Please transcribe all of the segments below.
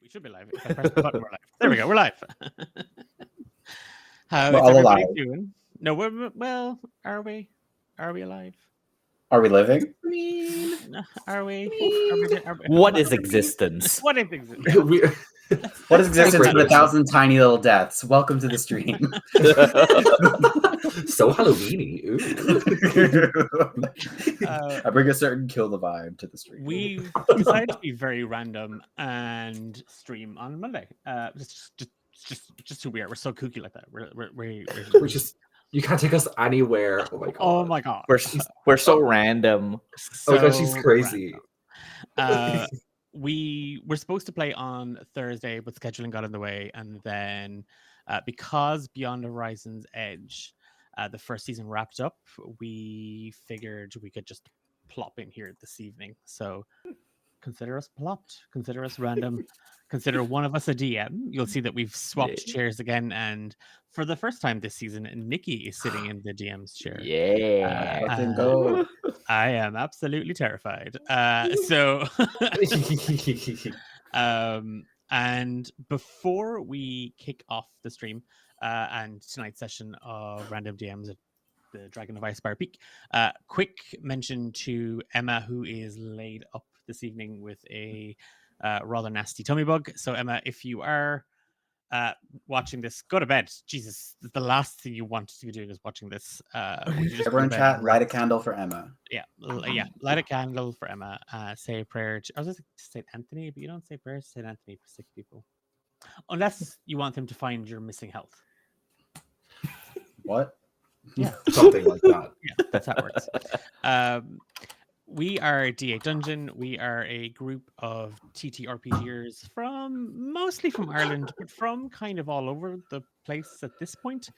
We should be live. If I press the button, we're live. There we go. We're live. How We're is all everybody alive. doing? No, well. Are we? Are we alive? Are we living? Are we? What is existence? What is existence? What is existence but Hibernation. 1,000 tiny little deaths? Welcome to the stream. So Halloweeny. I bring a certain kill the vibe to the stream. We've decided to be very random and stream on Monday. Just who we are. We're so kooky like that. We're just, you can't take us anywhere. Oh my god. Oh my god. We're so random. Oh my god, she's crazy. We were supposed to play on Thursday, but scheduling got in the way. And then because Beyond Horizon's Edge, the first season wrapped up, we figured we could just plop in here this evening. So consider us plopped, consider us random, consider one of us a DM. You'll see that we've swapped chairs again. And for the first time this season, Nikki is sitting in the DM's chair. Yeah. Let them go. I am absolutely terrified. And before we kick off the stream and tonight's session of Random DMs at the Dragon of Icespire Peak, quick mention to Emma, who is laid up this evening with a rather nasty tummy bug. So Emma, if you are watching this, go to bed. Jesus, the last thing you want to be doing is watching this. Everyone chat, light a candle for Emma. Yeah, light a candle for Emma. Say a prayer. I was going to say St. Anthony, but you don't say prayers to St. Anthony for sick people. Unless you want him to find your missing health. What? Yeah. Something like that. Yeah, that's how it works. We are D8 Dungeon. We are a group of TTRPGers mostly from Ireland, but from kind of all over the place at this point,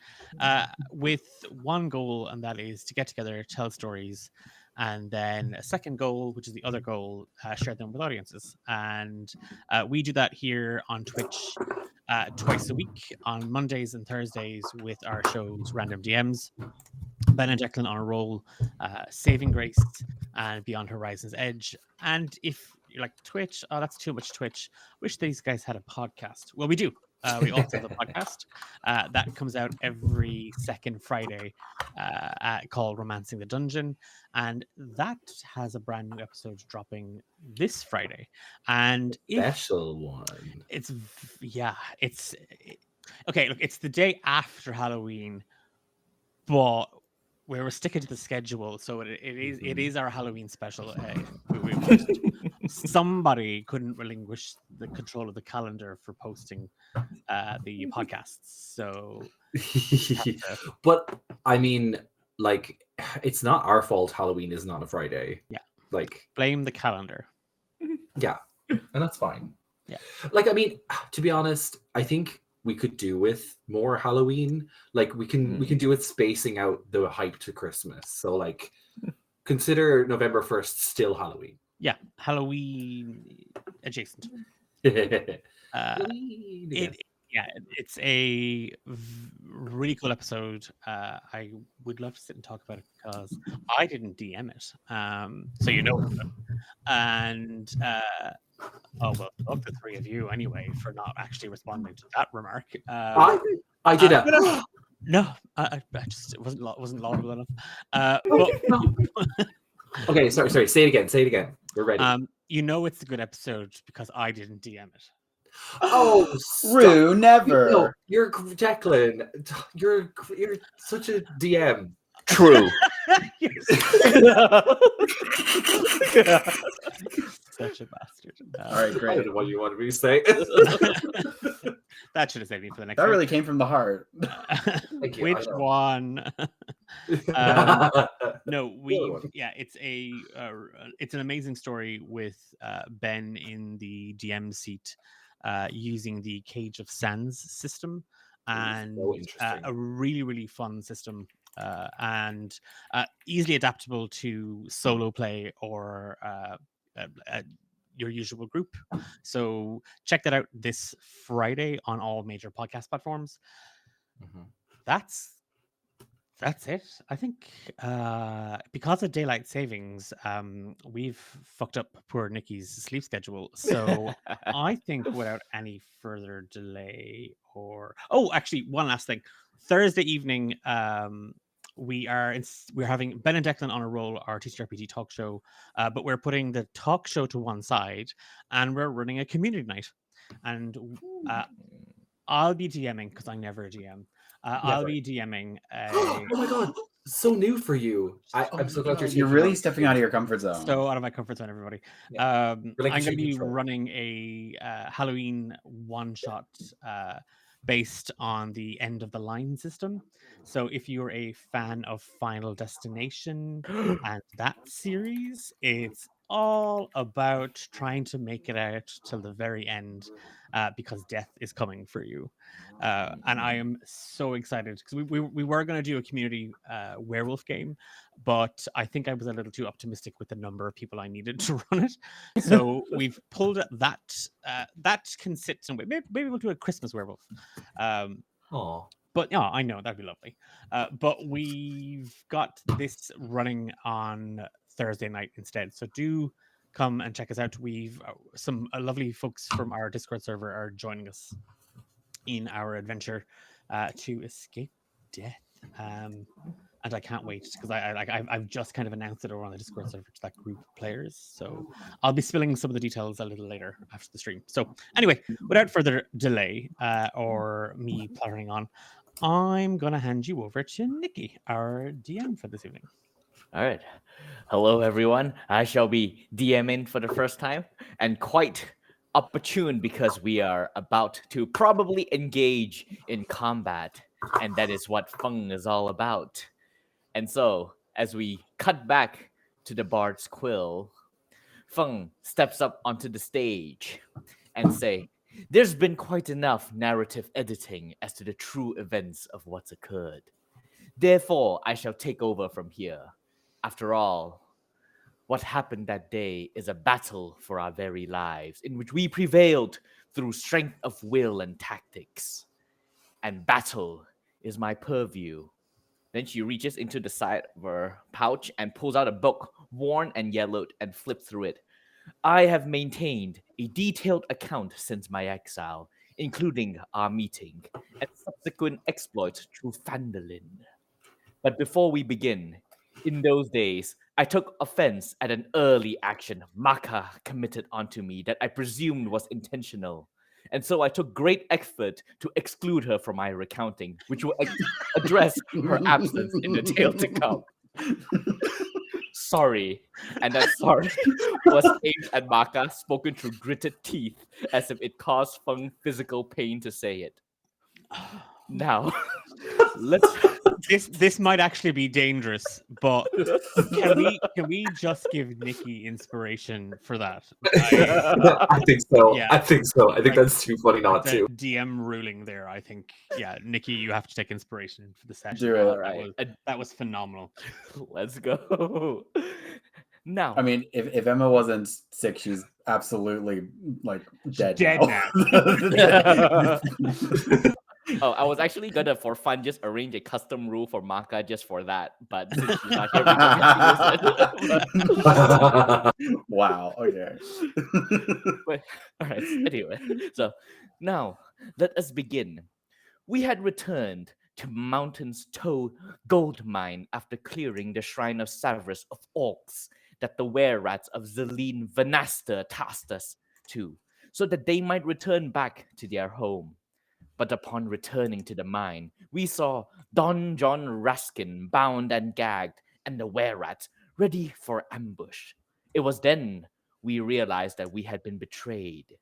with one goal, and that is to get together, tell stories, and then a second goal, which is the other goal, share them with audiences. And we do that here on Twitch twice a week, on Mondays and Thursdays, with our shows Random DMs. Ben and Declan on a roll, Saving Grace, and Beyond Horizon's Edge. And if you're like Twitch, oh, that's too much Twitch. Wish these guys had a podcast. Well, we do. We also have a podcast that comes out every second Friday called Romancing the Dungeon. And that has a brand new episode dropping this Friday. And Special one. It's okay. Look, it's the day after Halloween, but we're sticking to the schedule, so it is our Halloween special. Somebody couldn't relinquish the control of the calendar for posting the podcasts, so. But I mean, like, it's not our fault. Halloween is not a Friday. Yeah, like blame the calendar. Yeah, and that's fine. Yeah, like, I mean, to be honest, I think we could do with more Halloween. Like, we can do with spacing out the hype to Christmas. So, like, consider November 1st still Halloween. Yeah, Halloween adjacent. It's a really cool episode. I would love to sit and talk about it because I didn't DM it, so you know. And oh well, fuck the three of you anyway for not actually responding to that remark. I did it. No, I just it wasn't laudable enough. Okay, sorry. Say it again. We're ready. You know it's a good episode because I didn't DM it. Oh, Rue, never. No, you're Declan. You're such a DM. True. Such a bastard. All right, great. I don't know what you wanted me to say. That should have saved me for the next. That really came from the heart. Thank you, Which one? No, it's an amazing story with Ben in the DM seat, using the Cage of Sands system, and a really, really fun system, and easily adaptable to solo play or your usual group. So check that out this Friday on all major podcast platforms. That's That's it. I think because of daylight savings, we've fucked up poor Nikki's sleep schedule. So I think without any further delay, actually, one last thing. Thursday evening, we're having Ben and Declan on a roll, our TTRPG talk show, but we're putting the talk show to one side, and we're running a community night, and I'll be DMing because I never DM. I'll be DMing Oh my god, so new for you. I'm so glad You're really stepping out of your comfort zone. So out of my comfort zone, everybody. Yeah. I'm Like going to be control. running a Halloween one-shot based on the end of the line system. So if you're a fan of Final Destination and that series, it's all about trying to make it out till the very end because death is coming for you. And I am so excited because we were going to do a community werewolf game, but I think I was a little too optimistic with the number of people I needed to run it. So we've pulled that. That can sit somewhere. Maybe we'll do a Christmas werewolf. But yeah, I know that'd be lovely. But we've got this running on Thursday night instead. So do come and check us out. We've some lovely folks from our Discord server are joining us in our adventure to escape death. And I can't wait because I've just kind of announced it over on the Discord server to that group of players. So I'll be spilling some of the details a little later after the stream. So anyway, without further delay or me plattering on, I'm gonna hand you over to Nikki, our DM for this evening. All right. Hello, everyone. I shall be DMing for the first time and quite opportune because we are about to probably engage in combat, and that is what Feng is all about. And so, as we cut back to the Bard's Quill, Feng steps up onto the stage and say, "There's been quite enough narrative editing as to the true events of what's occurred. Therefore, I shall take over from here. After all, what happened that day is a battle for our very lives, in which we prevailed through strength of will and tactics. And battle is my purview." Then she reaches into the side of her pouch and pulls out a book, worn and yellowed, and flips through it. "I have maintained a detailed account since my exile, including our meeting and subsequent exploits through Phandalin. But before we begin, in those days, I took offense at an early action Maka committed onto me that I presumed was intentional. And so I took great effort to exclude her from my recounting, which will address her absence in the tale to come. Sorry." And that sorry was aimed at Maka, spoken through gritted teeth, as if it caused Feng physical pain to say it. Now, let's... This might actually be dangerous, but can we just give Nikki inspiration for that? I think so. Yeah. I think so. I think that's too funny not the to. DM ruling there. I think, yeah, Nikki, you have to take inspiration for the session. Do it. All right. That was phenomenal. Let's go. Now, I mean, if Emma wasn't sick, she's absolutely like dead Dead now. oh, I was actually gonna, for fun, just arrange a custom rule for Maka just for that, but since she's not here, we can use it. Wow. Okay. But, all right. Anyway, so now let us begin. We had returned to Mountain's Toe gold mine after clearing the shrine of Severus of Orcs that the were-rats of Zelene Vanaster tasked us to, so that they might return back to their home. But upon returning to the mine, we saw Don John Raskin bound and gagged, and the were-rats ready for ambush. It was then we realized that we had been betrayed.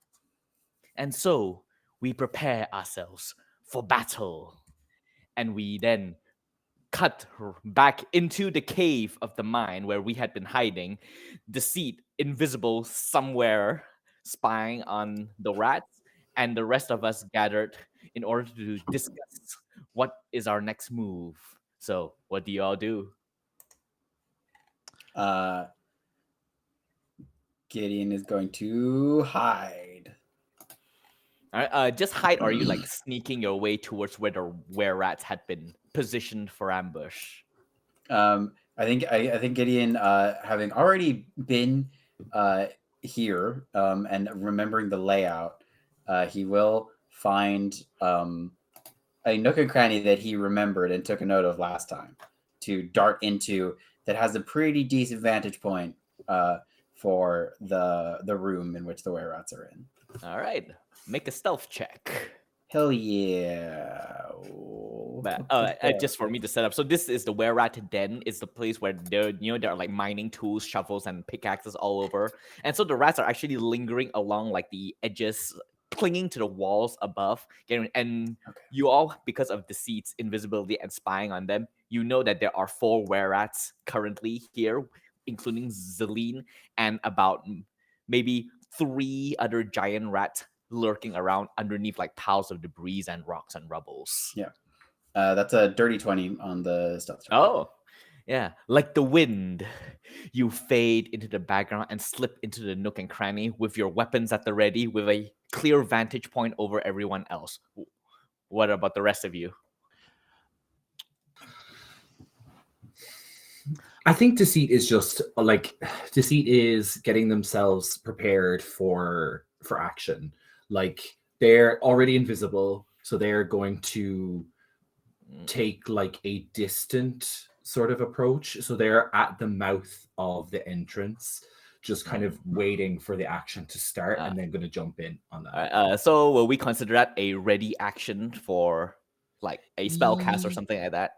And so we prepare ourselves for battle. And we then cut back into the cave of the mine where we had been hiding, the seat invisible somewhere spying on the rats, and the rest of us gathered in order to discuss what is our next move. So, what do you all do? Gideon is going to hide. All right, just hide, or are you like sneaking your way towards where the were-rats had been positioned for ambush? I think Gideon, having already been here and remembering the layout, he will find a nook and cranny that he remembered and took a note of last time to dart into, that has a pretty decent vantage point for the room in which the were-rats are in. All right, make a stealth check. Hell yeah. But just for me to set up, so this is the were-rat den. It's the place where there are like mining tools, shovels, and pickaxes all over, and so the rats are actually lingering along like the edges, clinging to the walls above. And you all, because of Deceit's invisibility and spying on them, you know that there are 4 were-rats currently here, including Zeline, and about maybe 3 other giant rats lurking around underneath like piles of debris and rocks and rubbles. Yeah. That's a dirty 20 on the stealth check. Oh, yeah. Like the wind, you fade into the background and slip into the nook and cranny with your weapons at the ready, with a clear vantage point over everyone else. What about the rest of you? I think Deceit is just like Deceit is getting themselves prepared for action. Like they're already invisible, so they're going to take like a distant sort of approach. So they're at the mouth of the entrance, just kind of waiting for the action to start, and then going to jump in on that. So will we consider that a ready action for like a spell cast or something like that?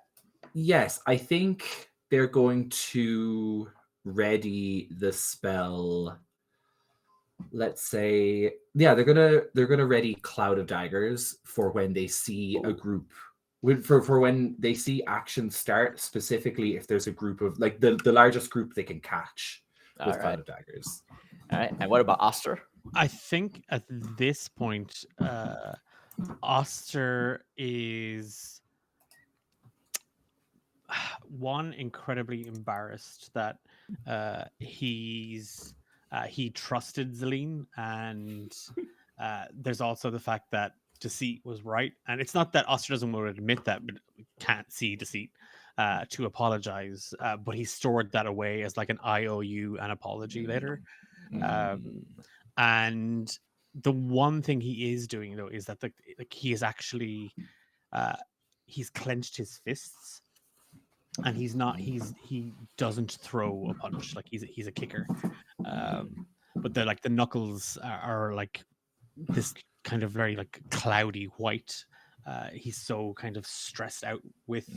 Yes, I think they're going to ready the spell. Let's say, yeah, they're gonna ready Cloud of Daggers for when they see a group. For when they see action start, specifically if there's a group of like the largest group they can catch with Cloud of Daggers. All right, and what about Oster? I think at this point, Oster is one, incredibly embarrassed that he trusted Zeline, and there's also the fact that Deceit was right. And it's not that Oster doesn't want to admit that, but can't see Deceit to apologize. But he stored that away as like an IOU, an apology later. And the one thing he is doing though is that he is actually he's clenched his fists, and he doesn't throw a punch. Like he's a kicker, but the knuckles are like this kind of very like cloudy white. He's so kind of stressed out with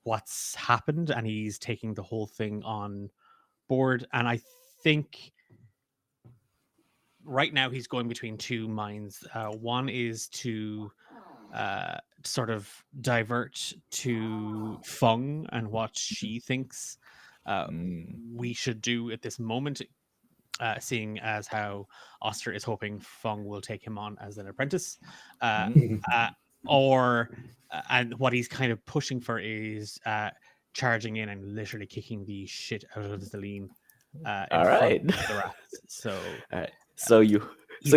what's happened, and he's taking the whole thing on board. And I think right now he's going between 2 minds. One is to sort of divert to Fung and what she thinks we should do at this moment, seeing as how Oster is hoping Fung will take him on as an apprentice. And what he's kind of pushing for is charging in and literally kicking the shit out of Zeline in front of the rats. So you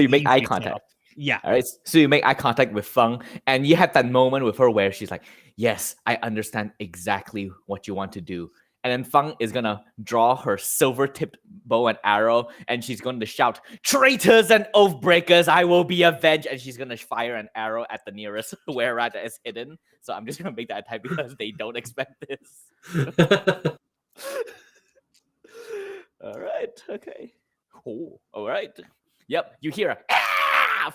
make eye contact. Yeah. All right. So you make eye contact with Fung, and you have that moment with her where she's like, "Yes, I understand exactly what you want to do." And then Fung is gonna draw her silver-tipped bow and arrow, and she's going to shout, "Traitors and oath breakers, I will be avenged!" And she's gonna fire an arrow at the nearest were-rat that is hidden. So I'm just gonna make that type because they don't expect this. All right. Okay. Oh. All right. Yep. You hear a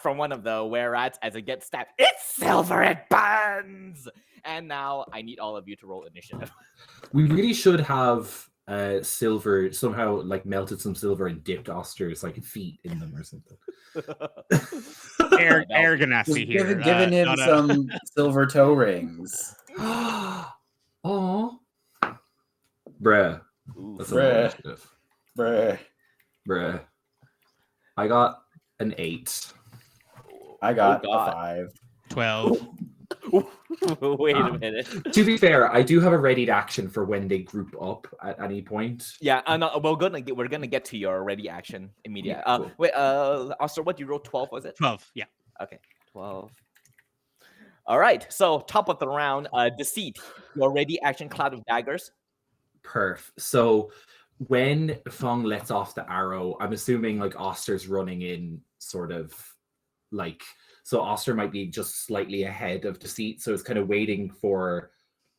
from one of the were-rats as it gets stabbed. It's silver, it burns! And now I need all of you to roll initiative. We really should have silver, somehow like melted some silver and dipped Oster's like feet in them or something. Air Ganassi here. Giving him some silver toe rings. Oh, bruh. That's bruh. I got an 8. I got a 5. 12. Wait a minute. To be fair, I do have a readied action for when they group up at any point. Yeah, we're gonna get to your ready action immediately. Yeah, cool. Wait, Oster, what you rolled? 12, was it? 12, yeah. Okay, 12. All right, so top of the round, Deceit. Your ready action Cloud of Daggers. Perf. So when Fung lets off the arrow, I'm assuming like Oster's running in sort of like, so Oster might be just slightly ahead of Deceit. So it's kind of waiting for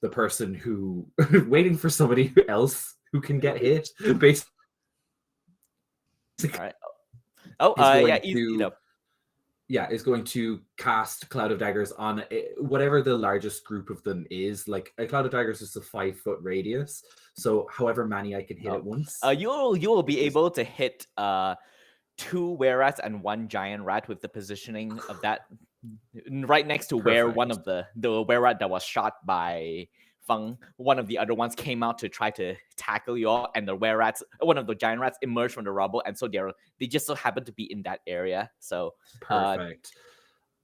the person who, waiting for somebody else who can get hit. Basically, All right. Oh, is going yeah, easy to enough. is going to cast Cloud of Daggers on whatever the largest group of them is. Like a Cloud of Daggers is a 5-foot radius, so however many I can hit at once. You will be able to hit 2 were-rats and 1 giant rat with the positioning of that right next to where one of the were-rat that was shot by Feng, one of the other ones came out to try to tackle you all, and the were-rats, one of the giant rats, emerged from the rubble, and so they just so happen to be in that area. So perfect.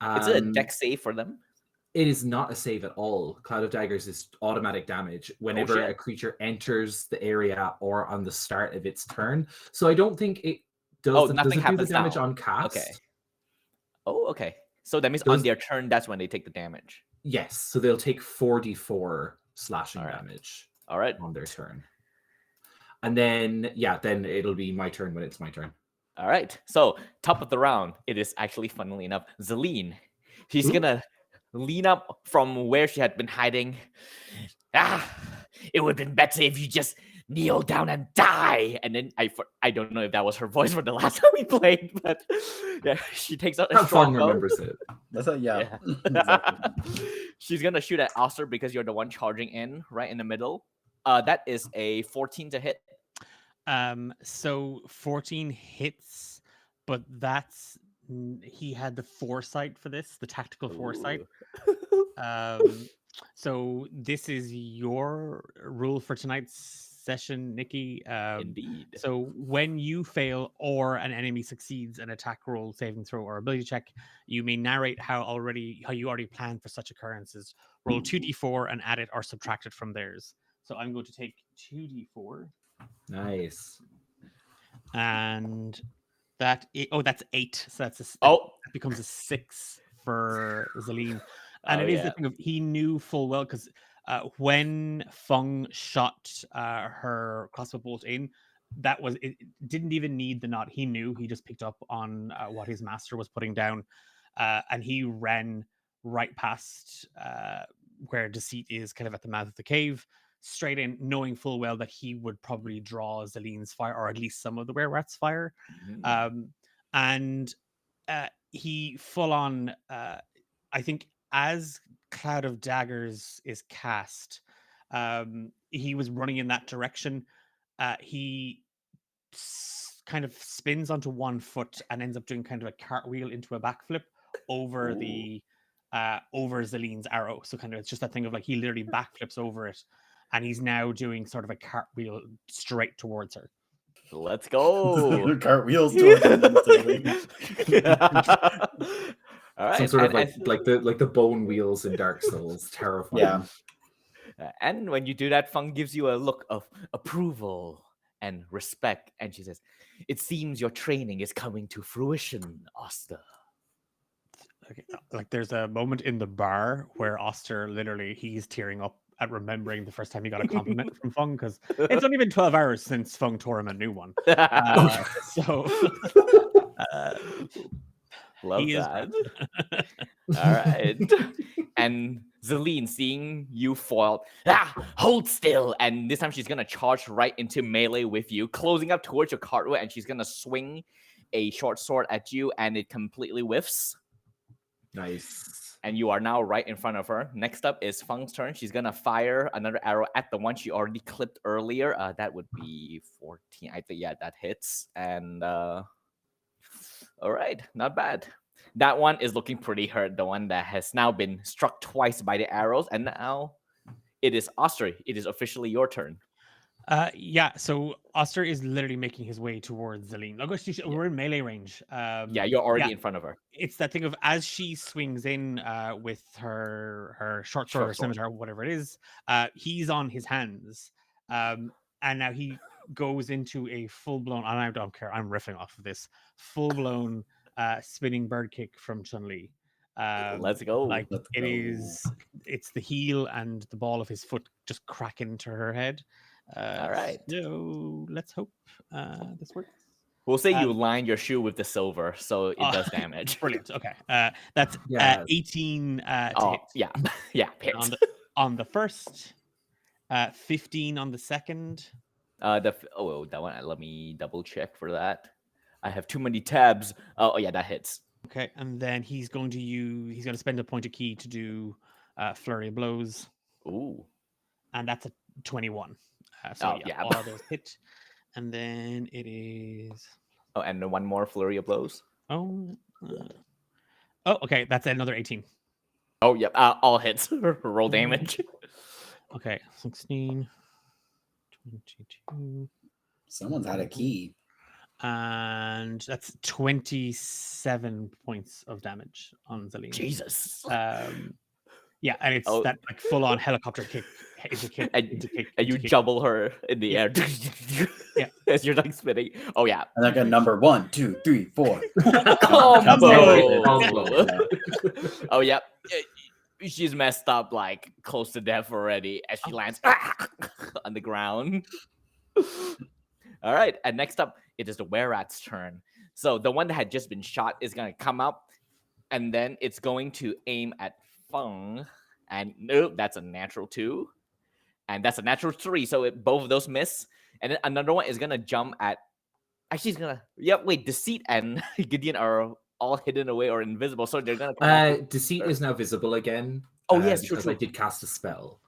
It's a deck save for them. It is not a save at all. Cloud of Daggers is automatic damage whenever a creature enters the area or on the start of its turn. So I don't think it does. Nothing does it do the happens damage now. on cast? Okay. Oh, okay. So that means on their turn, that's when they take the damage. Yes. So they'll take 4d4 slashing damage. All right. On their turn. And then, then it'll be my turn when it's my turn. All right. So top of the round, it is actually, funnily enough, Zelene. She's gonna lean up from where she had been hiding. It would have been better if you just kneel down and die. And then I don't know if that was her voice from the last time we played, but yeah, she takes out a short bow. Remembers it. That's a, yeah. Exactly. She's gonna shoot at Oster because you're the one charging in right in the middle. That is a 14 to hit. So 14 hits, but that's he had the foresight for this, the tactical foresight. So this is your rule for tonight's session, Nikki. Indeed. So when you fail or an enemy succeeds an attack roll, saving throw, or ability check, you may narrate how you already planned for such occurrences. Roll 2d4 and add it or subtract it from theirs. So I'm going to take 2d4. Nice. And that's 8. So that becomes a 6 for Zelene. And it is the thing of he knew full well because when Feng shot her crossbow bolt in, it didn't even need the knot. He knew. He just picked up on what his master was putting down, and he ran right past where Deceit is, kind of at the mouth of the cave, straight in, knowing full well that he would probably draw Zelene's fire, or at least some of the were-rats' fire. And he full on, I think, as Cloud of Daggers is cast, he was running in that direction. He kind of spins onto one foot and ends up doing kind of a cartwheel into a backflip over over Zelene's arrow. So kind of it's just that thing of like he literally backflips over it, and he's now doing sort of a cartwheel straight towards her. Let's go. Cartwheels towards Zelene. All right. Some sort of like the bone wheels in Dark Souls. Terrifying. Yeah. And when you do that, Fung gives you a look of approval and respect, and she says, "It seems your training is coming to fruition, Oster." Okay. Like there's a moment in the bar where Oster literally he's tearing up at remembering the first time he got a compliment from Fung, because it's only been 12 hours since Fung tore him a new one. Love that. All right. And Zelene, seeing you foiled, hold still. And this time she's going to charge right into melee with you, closing up towards your cartwheel, and she's going to swing a short sword at you, and it completely whiffs. Nice. And you are now right in front of her. Next up is Fung's turn. She's going to fire another arrow at the one she already clipped earlier. That would be 14. I think, yeah, that hits. And all right, not bad. That one is looking pretty hurt. The one that has now been struck twice by the arrows. And now it is Oster. It is officially your turn. So Oster is literally making his way towards Zelene. We're in melee range. You're already in front of her. It's that thing of as she swings in with her short sword or scimitar, whatever it is, he's on his hands. And now he goes into a full-blown, and I don't care, I'm riffing off of this, full-blown spinning bird kick from Chun-Li. Let's go. Like Let's it go. is, it's the heel and the ball of his foot just crack into her head. All right. So let's hope this works. We'll say you Um, line your shoe with the silver, so it Oh, does damage. Brilliant. Okay. That's Yeah. 18 to Oh, hit yeah. Yeah, hit. on the first, 15 on the second. That one. Let me double check for that. I have too many tabs. Oh yeah, that hits. Okay, and then he's going to spend a point of key to do flurry of blows, Ooh. and that's a 21. Oh, yeah. all of those hit, and then it is Oh, and then one more flurry of blows. Okay, that's another 18. Oh, yep. All hits. Roll damage. Okay, 16, 22, Someone's had a key. and that's 27 points of damage on Zelina. Jesus. Yeah, and it's that like full on helicopter kick into kick And, into kick. and you into kick. jumble her in the air. Yeah. As you're like spinning. Oh yeah. And like a number 1, 2, 3, 4. Combo. Combo. Oh yeah. She's messed up like close to death already as she lands on the ground. All right, and next up it is the were-rat's turn. So the one that had just been shot is gonna come up, and then it's going to aim at Feng. And nope, that's a natural 2, and that's a natural 3. So both of those miss, and then another one is gonna jump at. Actually, he's gonna. Yep. Wait, Deceit and Gideon are all hidden away or invisible, so they're gonna. Come Deceit is now visible again. Oh yes, true, because true. I did cast a spell.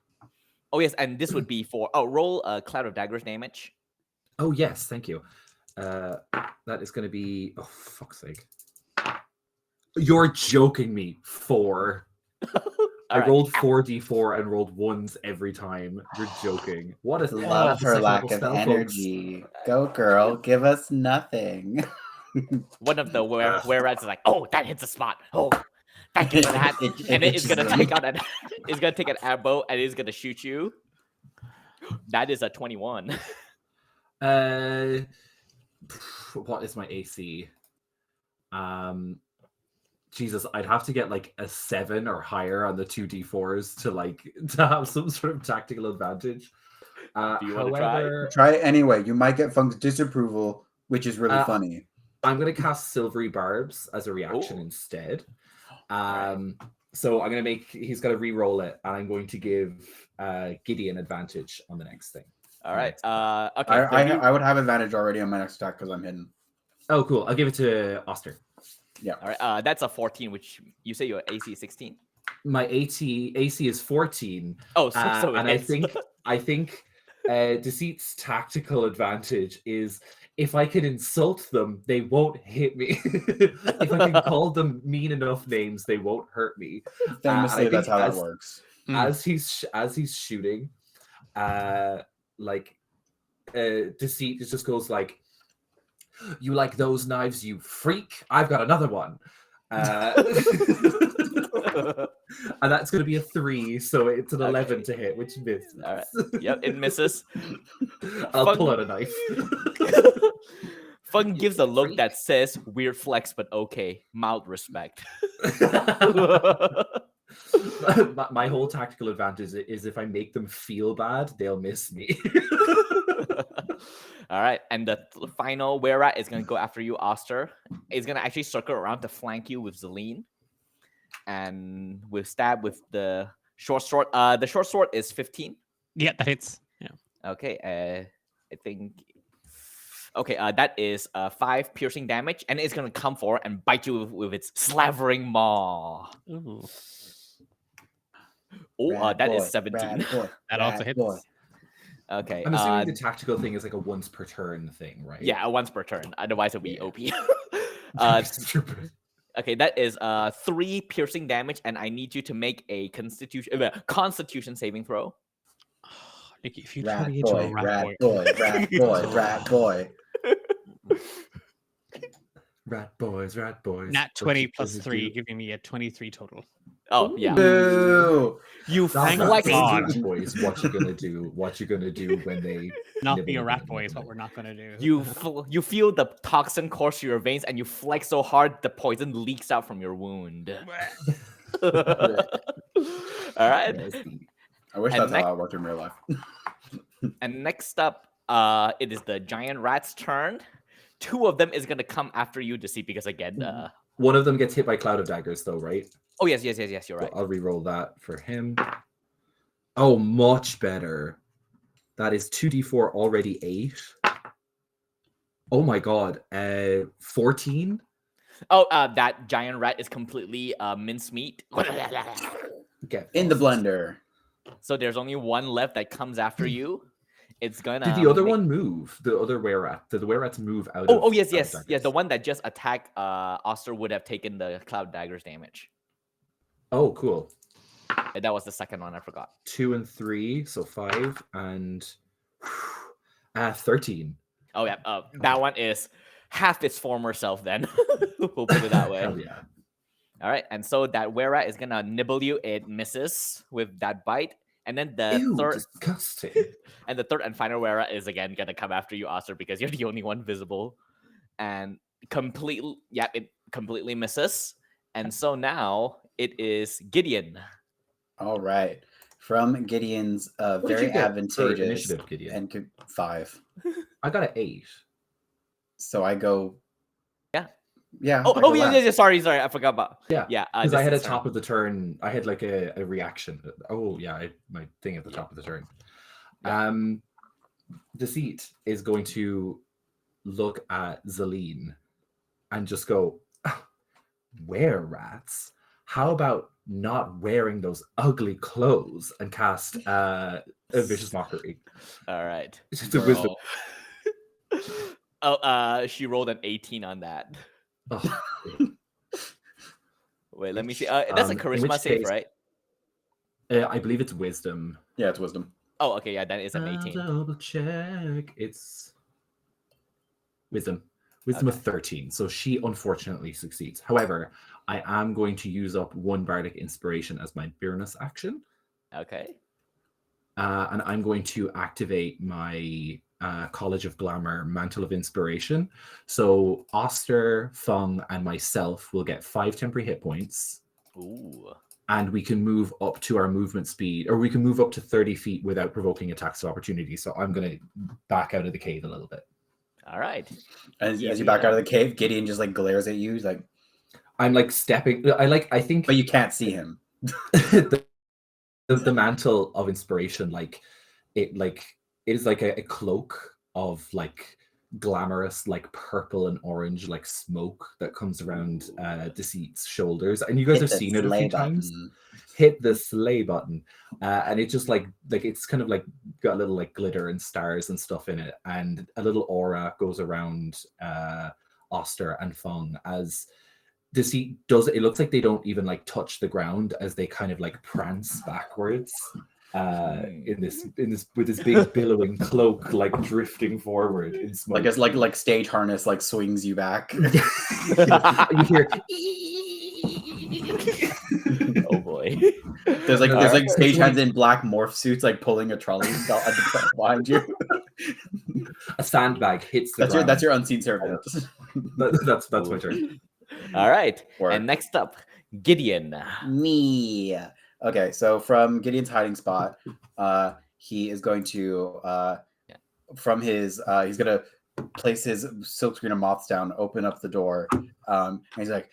Oh yes, and this would be for roll a Cloud of Daggers damage. Oh yes, thank you. That is going to be fuck's sake. You're joking me. 4. I right. rolled 4d4 and rolled 1s every time. You're joking. What is Love that's a her second lack level of spell, folks. energy. Go, girl. Give us nothing. One of the were-rats is like, oh, that hits a spot. Oh, thank you for that. And it is gonna take out it's gonna take an arrow and it's gonna shoot you. That is a 21. What is my AC? Jesus, I'd have to get like a 7 or higher on the 2d4s to have some sort of tactical advantage. Do you want to try? Try it anyway. You might get Funk's disapproval, which is really funny. I'm going to cast Silvery Barbs as a reaction instead. So I'm going to he's got to re-roll it, and I'm going to give Gideon advantage on the next thing. All right. Okay. I would have advantage already on my next attack because I'm hidden. Oh, cool. I'll give it to Oster. Yeah. All right. That's a 14, which you say your AC is 16. My AC is 14. Oh, so and I think Deceit's tactical advantage is if I can insult them, they won't hit me. If I can call them mean enough names, they won't hurt me. Famously, that's how that works. As he's shooting, Deceit just goes like, "You like those knives, you freak? I've got another one." And that's going to be a 3, so it's an 11 to hit, which misses. All right. Yep, it misses. I'll pull out a knife. Fun gives a look that says weird flex, but okay. Mild respect. My whole tactical advantage is if I make them feel bad, they'll miss me. All right, and the final were-rat is going to go after you, Oster. It's going to actually circle around to flank you with Zelene. And with stab with the short sword. The short sword is 15. Yeah, that hits. Yeah. Okay. I think. Okay. That is 5 piercing damage, and it's gonna come forward and bite you with its slavering maw. Ooh. Oh, that is 17. That also hits. Okay. I'm assuming the tactical thing is like a once per turn thing, right? Yeah, a once per turn. Otherwise, it'll be OP. Okay, that is 3 piercing damage, and I need you to make a Constitution saving throw. Nicky, if you Rat turn me into a boy, rat rat boy. boy, rat boy, rat boy. Rat boys. Nat 20 plus 3, giving me a 23 total. Oh yeah. Boo! You Thank flex. God. rat boys. What you gonna do? What you gonna do when they Not nibble be a at rat you? boy is what we're not gonna do. You feel the toxin course through your veins, and you flex so hard the poison leaks out from your wound. All right. Nasty. I wish And that's next- how I worked in real life. And next up, it is the giant rat's turn. Two of them is gonna come after you to see because again, One of them gets hit by cloud of daggers, though, right? oh yes, you're So right. I'll re-roll that for him. Oh, much better. That is 2d4 already 8. Oh my god. 14? Oh, that giant rat is completely mincemeat. Get In the fucked. blender. So there's only one left that comes after you. It's gonna. Did the other one move? The other were-rat? Did the were-rats move out of Oh yes, out of yes, yeah. daggers? The one that just attacked Oster would have taken the cloud daggers damage. Oh, cool. And that was the second one. I forgot. 2 and 3, so 5 and 13. Oh yeah, that one is half its former self. Then we'll put it that way. Hell yeah. All right, and so that were-rat is gonna nibble you. It misses with that bite, and then the Ew, third. disgusting. And the third and final Wera is again gonna come after you, Oster, because you're the only one visible. And it completely misses. And so now it is Gideon. All right. From Gideon's What did very you get for advantageous initiative, Gideon? and 5. I got an 8. So I go. Yeah. Yeah. Oh, I go yeah, last. Sorry, I forgot about. Yeah. Yeah, Because I had a this top turn. of the turn. I had like a reaction. Oh yeah, my thing at the top of the turn. Yeah. Deceit is going to look at Zaleen and just go, "Were rats? How about not wearing those ugly clothes?" And cast a vicious mockery. All right. It's a wisdom. She rolled an 18 on that. Oh, Wait, let me see. That's a in charisma which save, case- right? I believe it's wisdom. Yeah, it's wisdom. Oh, okay, yeah, that is an I'll 18. double check. It's wisdom. Wisdom of 13. So she unfortunately succeeds. However, I am going to use up 1 bardic inspiration as my bonus action. Okay. And I'm going to activate my College of Glamour Mantle of Inspiration. So Oster, Fung, and myself will get 5 temporary hit points. Ooh. And we can move up to our movement speed, or we can move up to 30 feet without provoking attacks of opportunity. So I'm going to back out of the cave a little bit. All right. As Easy you back out of enough. the cave, Gideon just like glares at you. He's like, I'm like stepping. I think but you can't see him. the mantle of inspiration, it is like a cloak of like glamorous, like purple and orange, like smoke that comes around Deceit's shoulders. And you guys have seen it a few times. Hit the sleigh button, and it just like it's kind of like got a little like glitter and stars and stuff in it, and a little aura goes around Oster and Fung as Deceit does. It looks like they don't even like touch the ground as they kind of like prance backwards in this with this big billowing cloak like drifting forward in smoke. Like it's like stage harness like swings you back. You hear Oh boy. There's like stagehands in black morph suits like pulling a trolley behind you. a sandbag hits the ground. That's your unseen servant. That's my turn. All right. Or- And next up, Gideon. Me. Okay, so from Gideon's hiding spot, he is going to from his he's gonna place his silkscreen of moths down, open up the door, and he's like,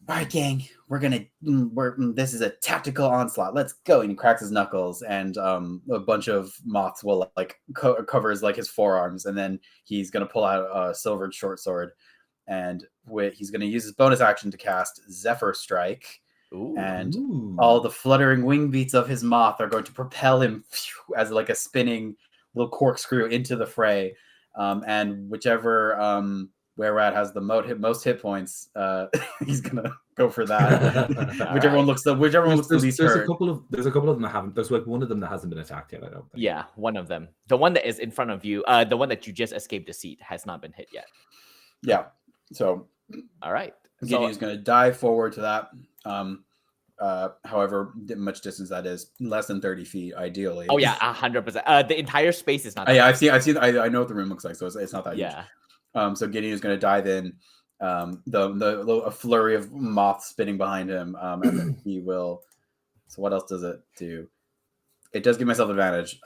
"All right, gang, this is a tactical onslaught. Let's go!" And he cracks his knuckles, and a bunch of moths will like covers like his forearms, and then he's gonna pull out a silvered short sword, and he's gonna use his bonus action to cast Zephyr Strike. Ooh. And Ooh. all the fluttering wing beats of his moth are going to propel him as like a spinning little corkscrew into the fray. And whichever were-rat has the most hit points, he's gonna go for that. Whichever one looks the least hurt. There's a couple of them that haven't. There's like one of them that hasn't been attacked yet. I don't think. Yeah, one of them. The one that is in front of you, the one that you just escaped Deceit, has not been hit yet. Yeah. So All right. Gideon's gonna dive forward to that. however much distance that is, less than 30 feet, ideally. Oh yeah, 100%. The entire space is not. Yeah, I've seen. I know what the room looks like, so it's not that huge. Yeah. So Gideon is going to dive in. A flurry of moths spinning behind him, and then he will. So what else does it do? It does give myself advantage,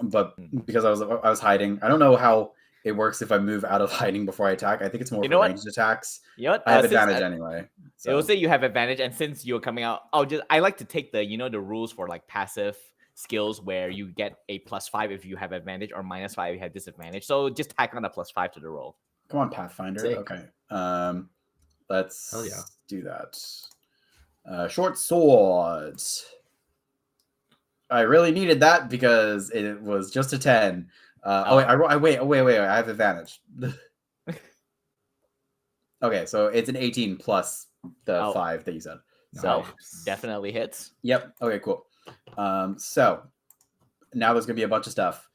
but because I was hiding, I don't know how it works if I move out of hiding before I attack. I think it's more for ranged attacks. You know what? I have advantage anyway. So. It will say you have advantage, and since you're coming out, I like to take the the rules for like passive skills where you get a +5 if you have advantage or -5 if you have disadvantage. So just tack on a +5 to the roll. Come on, Pathfinder. Sick. Okay. Let's Hell yeah. do that. Short swords. I really needed that because it was just a 10. Wait, I have advantage. Okay, so it's an 18 plus the 5 that you said. So definitely hits. Yep. Okay, cool. So now there's gonna be a bunch of stuff.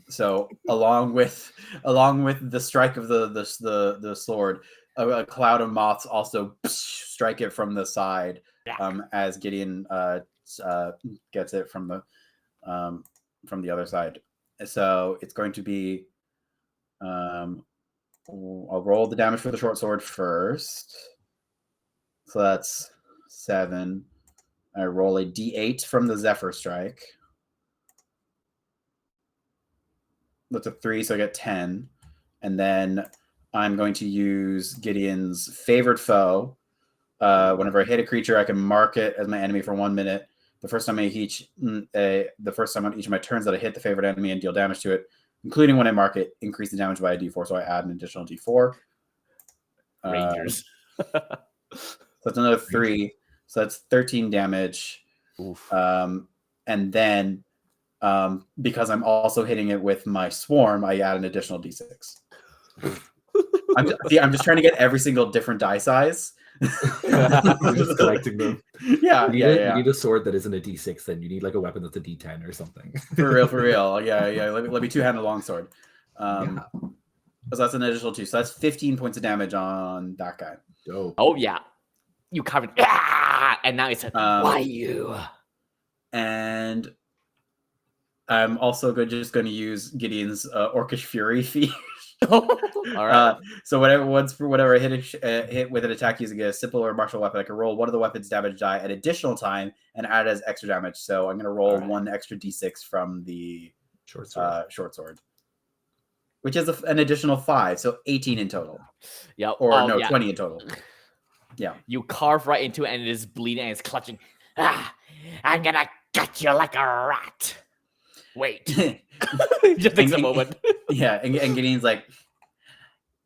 So along with the strike of the sword, a cloud of moths also strike it from the side. As Gideon gets it from the other side. So it's going to be. I'll roll the damage for the short sword first. So that's 7. I roll a d8 from the Zephyr strike. That's a 3, so I get 10. And then I'm going to use Gideon's favored foe. Whenever I hit a creature, I can mark it as my enemy for 1 minute. The first time on each of my turns that I hit the favorite enemy and deal damage to it, including when I mark it, increase the damage by a d4. So I add an additional d4. Rangers. So that's another 3. So that's 13 damage. Oof. And then because I'm also hitting it with my swarm, I add an additional d6. I'm just trying to get every single different die size. I'm just collecting them. Yeah, You need a sword that isn't a d6, then you need like a weapon that's a d10 or something. For real. Yeah. Let me two-handed longsword. So that's an additional 2. So that's 15 points of damage on that guy. Dope. Oh yeah, you covered. And now it's why you? And I'm also just going to use Gideon's Orcish Fury feat. All right. So whatever I hit with an attack using a simple or martial weapon, I can roll one of the weapon's damage die at additional time and add it as extra damage. So I'm going to roll 1 extra d6 from the short sword, which is an additional 5, so 18 in total. Yeah. 20 in total. Yeah. You carve right into it, and it is bleeding and it's clutching. I'm gonna gut you like a rat. Wait. Just takes a moment. Yeah, and Gideon's like,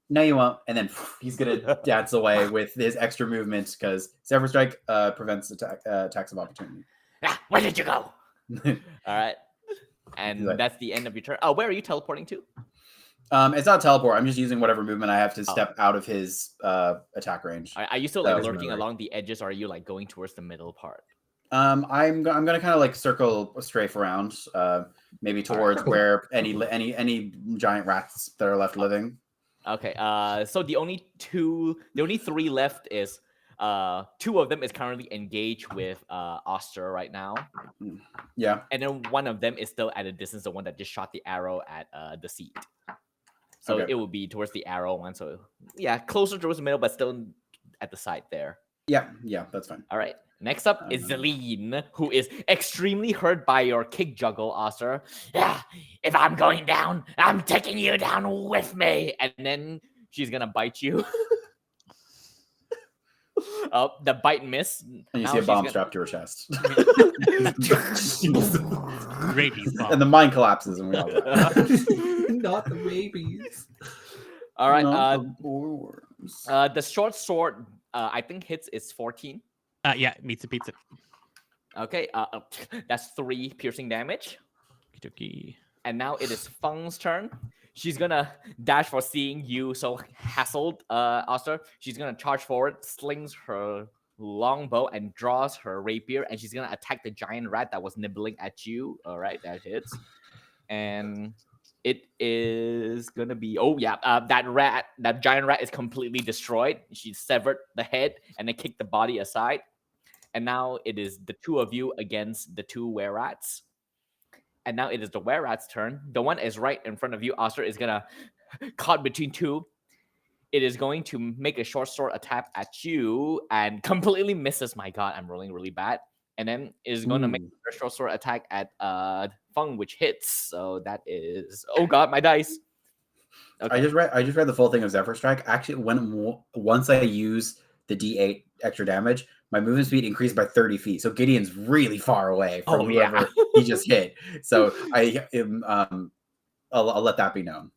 no, you won't. And then he's gonna dance away with his extra movement because Zephyr Strike prevents attacks of opportunity. Where did you go? All right. And that's the end of your turn. Oh, where are you teleporting to? It's not teleport. I'm just using whatever movement I have to step out of his attack range. Are you still like lurking along the edges, or are you like going towards the middle part? I'm gonna kind of like circle strafe around, maybe towards where any giant rats that are left living. Okay. So the only 3 left is 2 of them is currently engaged with Oster right now. Yeah. And then one of them is still at a distance, the one that just shot the arrow at the seat. So it would be towards the arrow one. So yeah, closer towards the middle, but still at the side there. Yeah, that's fine. All right. Next up is Zeline, who is extremely hurt by your kick juggle, Oster. Yeah, if I'm going down, I'm taking you down with me. And then she's gonna bite you. The bite miss. And you see a bomb strapped to her chest. Rabies bomb. And the mine collapses and we all die. Not the babies. All right. The the short sword, I think hits is 14. Yeah, meets a pizza. Okay. That's 3 piercing damage. Okey-dokey. And now it is Feng's turn. She's gonna dash for seeing you so hassled, Oster. She's gonna charge forward, slings her longbow, and draws her rapier, and she's gonna attack the giant rat that was nibbling at you. All right, that hits. And it is gonna be that giant rat is completely destroyed. She severed the head and then kicked the body aside. And now it is the two of you against the two were-rats. And now it is the were-rat's turn. The one is right in front of you. Oster is gonna caught between two. It is going to make a short sword attack at you and completely misses. My god, I'm rolling really bad. And then is going to make a short sword attack at Feng, which hits. So that is, oh god, my dice. Okay. I just read the full thing of Zephyr Strike. Actually, once I use the D8 extra damage, my movement speed increased by 30 feet. So Gideon's really far away from whoever he just hit. So I'll let that be known.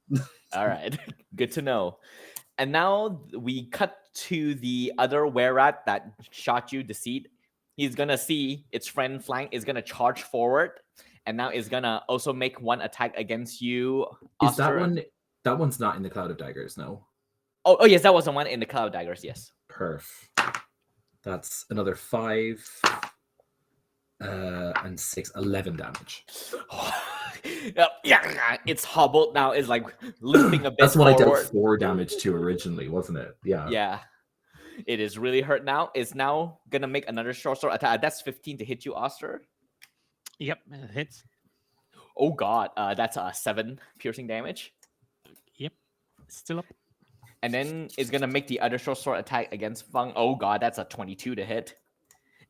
All right, good to know. And now we cut to the other were-rat that shot you, Deceit. He's gonna see its friend flank, is gonna charge forward, and now is gonna also make one attack against you. Is that one? That one's not in the Cloud of Daggers, no. Oh yes, that was the one in the Cloud of Daggers. Yes. Perf. That's another 5 and 6, 11 damage. Yeah, it's hobbled now. It's like limping a bit. That's what forward. I dealt 4 damage to originally, wasn't it? Yeah. Yeah. It is really hurt now. It's now gonna make another short sword attack. That's 15 to hit you, Oster. Yep, it hits. Oh god, that's 7 piercing damage. Yep, still up. And then it's gonna make the other short sword attack against Feng. Oh god, that's a 22 to hit.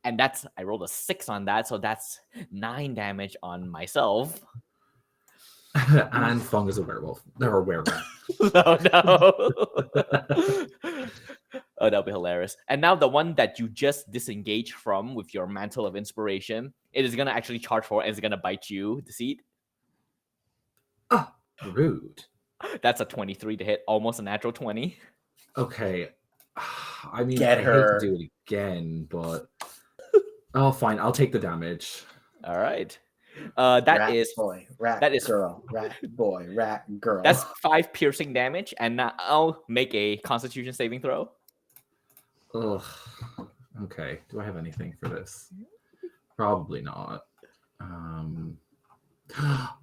And I rolled a 6 on that, so that's 9 damage on myself. And Feng is a werewolf. They're a werewolf. Oh no. Oh, that'll be hilarious. And now the one that you just disengaged from with your mantle of inspiration, it is gonna actually charge forward and it's gonna bite you, Deceit. Ah, rude. That's a 23 to hit, almost a natural 20. Okay. I mean, I hate to do it again, but oh, fine. I'll take the damage. All right. That is girl, rat boy, rat girl. That's 5 piercing damage, and now I'll make a Constitution saving throw. Ugh. Okay. Do I have anything for this? Probably not.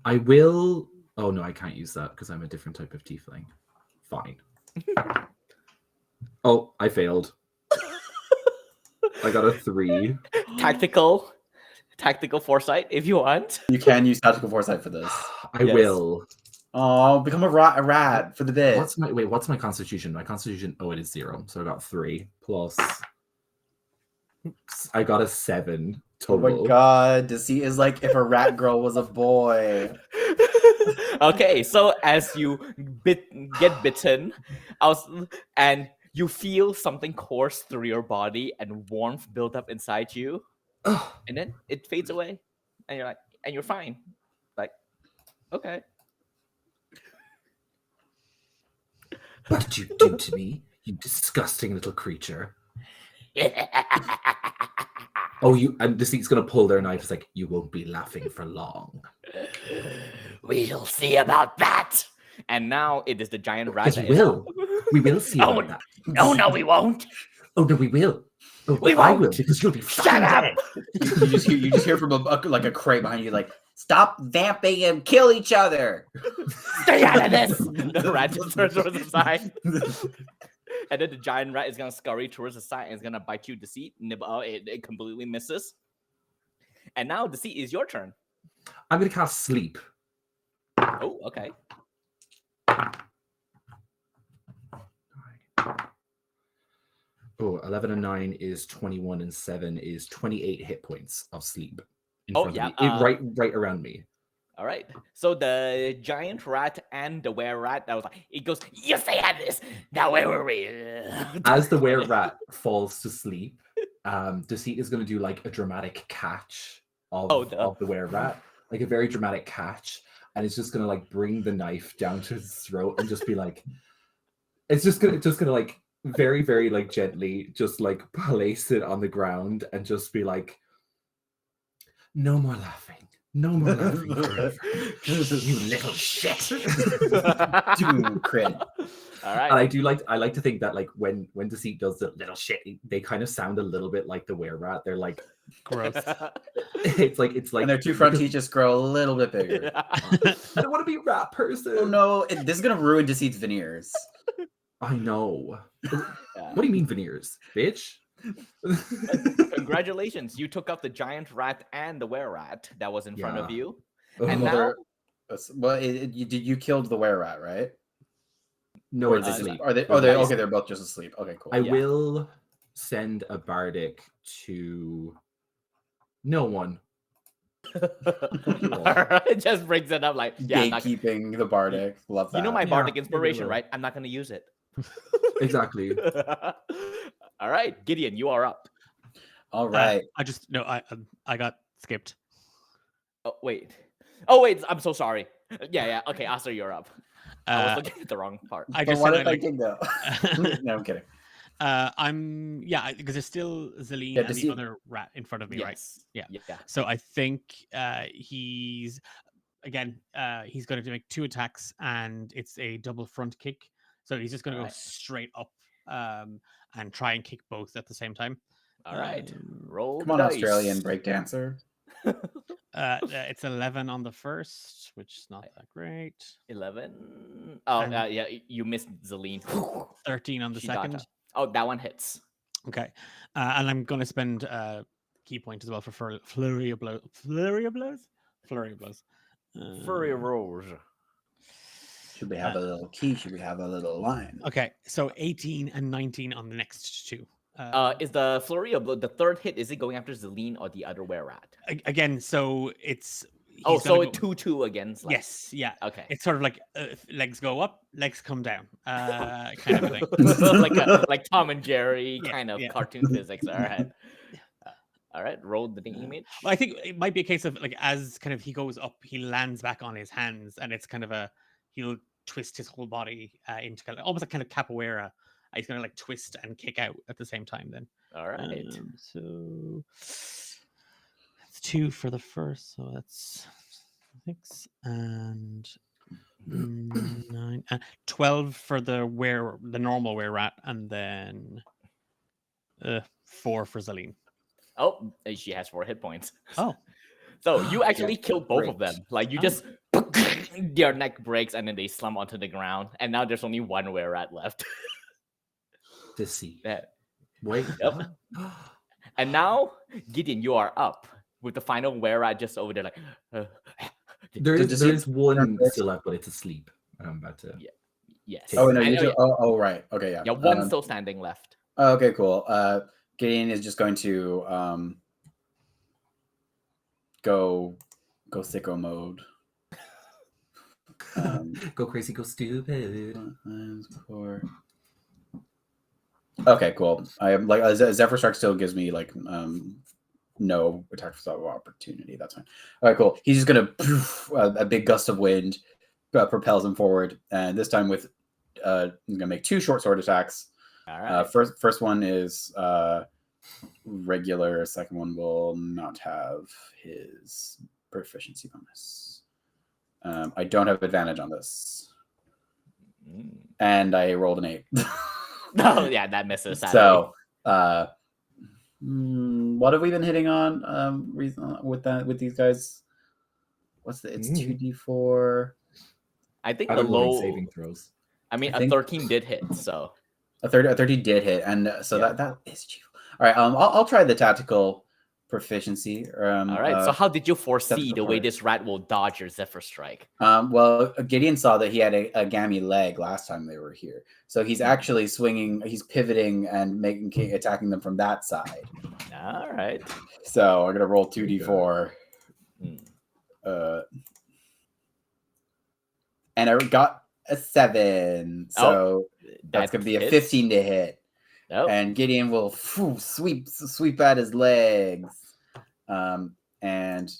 I will. Oh no, I can't use that because I'm a different type of tiefling. Fine. Oh, I failed. I got a 3. Tactical foresight, if you want. You can use tactical foresight for this. I will. Oh, become a rat for the bit. What's my constitution? My constitution. Oh, it is 0. So I got 3 plus. I got a 7 total. Oh my god, Deceit is like if a rat girl was a boy. Okay, so as you get bitten, and you feel something course through your body and warmth build up inside you, and then it fades away, and you're like, and you're fine. Like, okay. What did you do to me, you disgusting little creature? Oh, and Deceit's gonna pull their knife. It's like, you won't be laughing for long. We'll see about that. And now it is the giant rat. Yes, we will. We will see about that. Oh no, we won't. Oh no, we will. Oh, we I won't. will, because you'll be Shut up. You just hear from a crate behind you, like, stop vamping and kill each other. Stay out of this. The rat just turns towards the side. And then the giant rat is gonna scurry towards the side and it's gonna bite you, Deceit. It completely misses. And now, Deceit, is your turn. I'm gonna cast Sleep. Oh, okay. Oh, 11 and 9 is 21 and 7 is 28 hit points of sleep. Front of me. Right around me. All right. So the giant rat and the were rat, that was like, it goes, you say had this. Now where were we? As the were rat falls to sleep, Deceit is going to do like a dramatic catch of the were rat, like a very dramatic catch, and it's just going to like bring the knife down to his throat and just be like, it's just gonna like very, very like gently just like place it on the ground and just be like, no more laughing. No more laughing forever. You little shit. Doom crit. All right. And I like to think that like when Deceit does the little shit, they kind of sound a little bit like the were rat. They're like gross. It's like and their two front teeth just grow a little bit bigger. I don't want to be a rat person. Oh no, this is gonna ruin Deceit's veneers. I know. What do you mean veneers, bitch? Congratulations, you took up the giant rat and the were rat that was in front of Yeah. you. Oh, And Well, now, you killed the were rat, right? no, Or it's they just asleep. are they? They're Oh, they both okay. They're both just asleep. Okay, cool. I Yeah. will send a bardic to no one. it just brings it up like, yeah, I'm not gonna- Gatekeeping the bardic. Love that. you know my Yeah, bardic maybe I inspiration, will. right? I'm not going to use it. Exactly. All right, Gideon, you are up. All right. I got skipped. Oh wait, I'm so sorry. Yeah. Okay, Aster, you're up. I was looking at the wrong part. I But just what said if I can go? No, I'm kidding. because there's still Zeline Yeah, and does the he- other rat in front of me, right? Yes. Yeah. Yeah. So I think he's he's going to make 2 attacks, and it's a double front kick. So he's just going to go Alright. straight up and try and kick both at the same time. All right. Roll Come the on, dice. Australian breakdancer. It's 11 on the first, which is not that great. 11. Oh, And- yeah, you missed Zeline. 13 on the She dodged second. out. Oh, that one hits. Okay, and I'm going to spend key point as well for flurry of blows. Flurry of blows. Flurry of blows. Furry rolls. Should we have a little key? Should we have a little line? Okay, so 18 and 19 on the next 2. Is the flurry of the third hit? Is it going after Zeline or the other were rat? Again, so it's Oh, he's so gonna it go- 2-2 against. Like, yes, yeah. Okay. It's sort of like legs go up, legs come down, kind of thing. like Tom and Jerry Yeah, kind of yeah. cartoon physics. All right. All right. Roll the image. Well, I think it might be a case of like as kind of he goes up, he lands back on his hands, and it's kind of he'll twist his whole body into kind of almost like kind of capoeira. He's gonna like twist and kick out at the same time. Then, All right. so that's 2 for the first, so that's 6 and 9 and 12 for the normal were rat, and then 4 for Zeline. Oh, she has 4 hit points. Oh, So you actually Yeah, killed both of them. great. Like you just their neck breaks and then they slump onto the ground. And now there's only one were rat left. To see. Yeah. Wait. Yep. And now, Gideon, you are up with the final were rat just over there, like There Does is he- one still left, but it's asleep. I'm about to. yes. Oh no, And- you do. Oh right. Okay, yeah. yeah, one still standing left. Okay, cool. Gideon is just going to go sicko mode. Go crazy, go stupid. Okay, cool. I am like Zephyr Strike still gives me like no attack of opportunity. That's fine. All right, cool. He's just gonna a big gust of wind propels him forward, and this time with he's gonna make 2 short sword attacks. All right. First one is regular. Second one will not have his proficiency bonus. I don't have advantage on this, and I rolled an 8. Oh yeah, that misses. Sadly. So, what have we been hitting on with these guys? What's the? It's 2d4. I think I the don't know low saving throws. I mean, I a think- 13 did hit, so A 30 did hit, and so Yeah. that is achievable. All right, I'll try the tactical proficiency. all right. So how did you foresee the way before. this rat will dodge your Zephyr Strike? Well, Gideon saw that he had a gammy leg last time they were here, so he's actually swinging. He's pivoting and attacking them from that side. All right. So I'm gonna roll 2d4. Hmm. And I got a 7, so that's That gonna be a hits. 15 to hit. Oh, And Gideon will sweep at his legs, and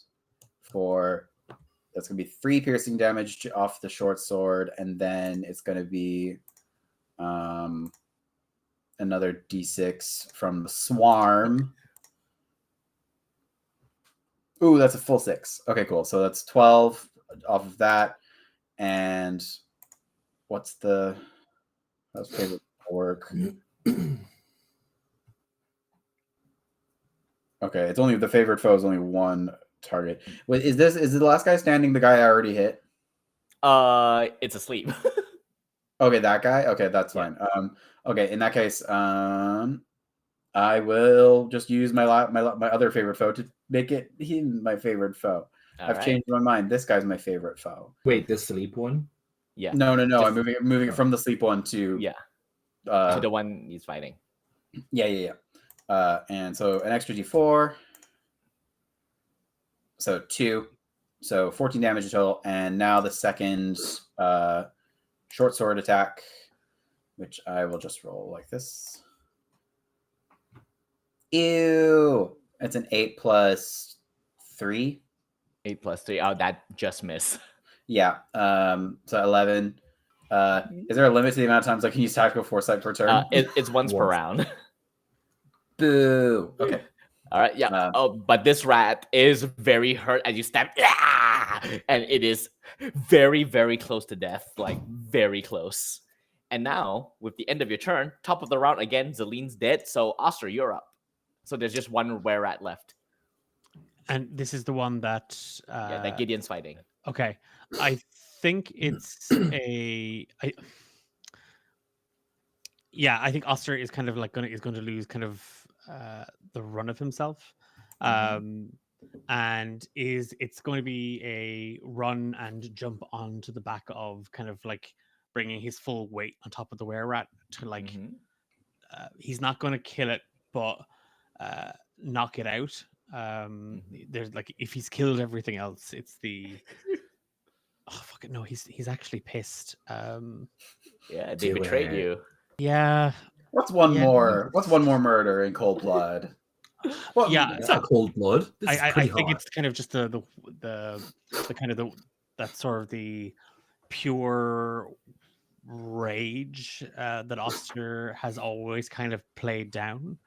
for that's gonna be 3 piercing damage off the short sword, and then it's gonna be another d6 from the swarm. Ooh, that's a full 6. Okay, cool. So that's 12 off of that, and what's the how's favorite work? Okay, it's only the favorite foe is only 1 target. Wait, is the last guy standing the guy I already hit? it's asleep. Okay, that guy. Okay, that's Yeah. fine. Okay, in that case, I will just use my other favorite foe to make it my favorite foe. I've changed my mind. This guy's my favorite foe. Wait, this sleep one? Yeah. No. Just- I'm moving it from the sleep one to to the one he's fighting. Yeah. And so an extra d4. So 2. So 14 damage total. And now the second short sword attack, which I will just roll like this. Ew. It's an 8 plus 3. 8 plus 3. Oh, that just miss. Yeah. So 11. Is there a limit to the amount of times I can use tactical foresight per turn? It's once per round. Boo. Okay. All right. Yeah. But this rat is very hurt as you stab. And it is very, very close to death. Like, very close. And now, with the end of your turn, top of the round again, Zelene's dead. So, Oster, you're up. So there's just one were-rat left. And this is the one that that Gideon's fighting. Okay, I think it's I think Oster is kind of like going to lose kind of the run of himself, and it's going to be a run and jump onto the back of kind of like bringing his full weight on top of the were rat to like he's not going to kill it, but knock it out. There's like if he's killed everything else, it's the oh fuck it, no, he's actually pissed. Yeah, they betrayed you. Yeah. What's one more murder in cold blood? Well, yeah, it's not cold blood. I think it's kind of just the kind of that sort of the pure rage that Oster has always kind of played down.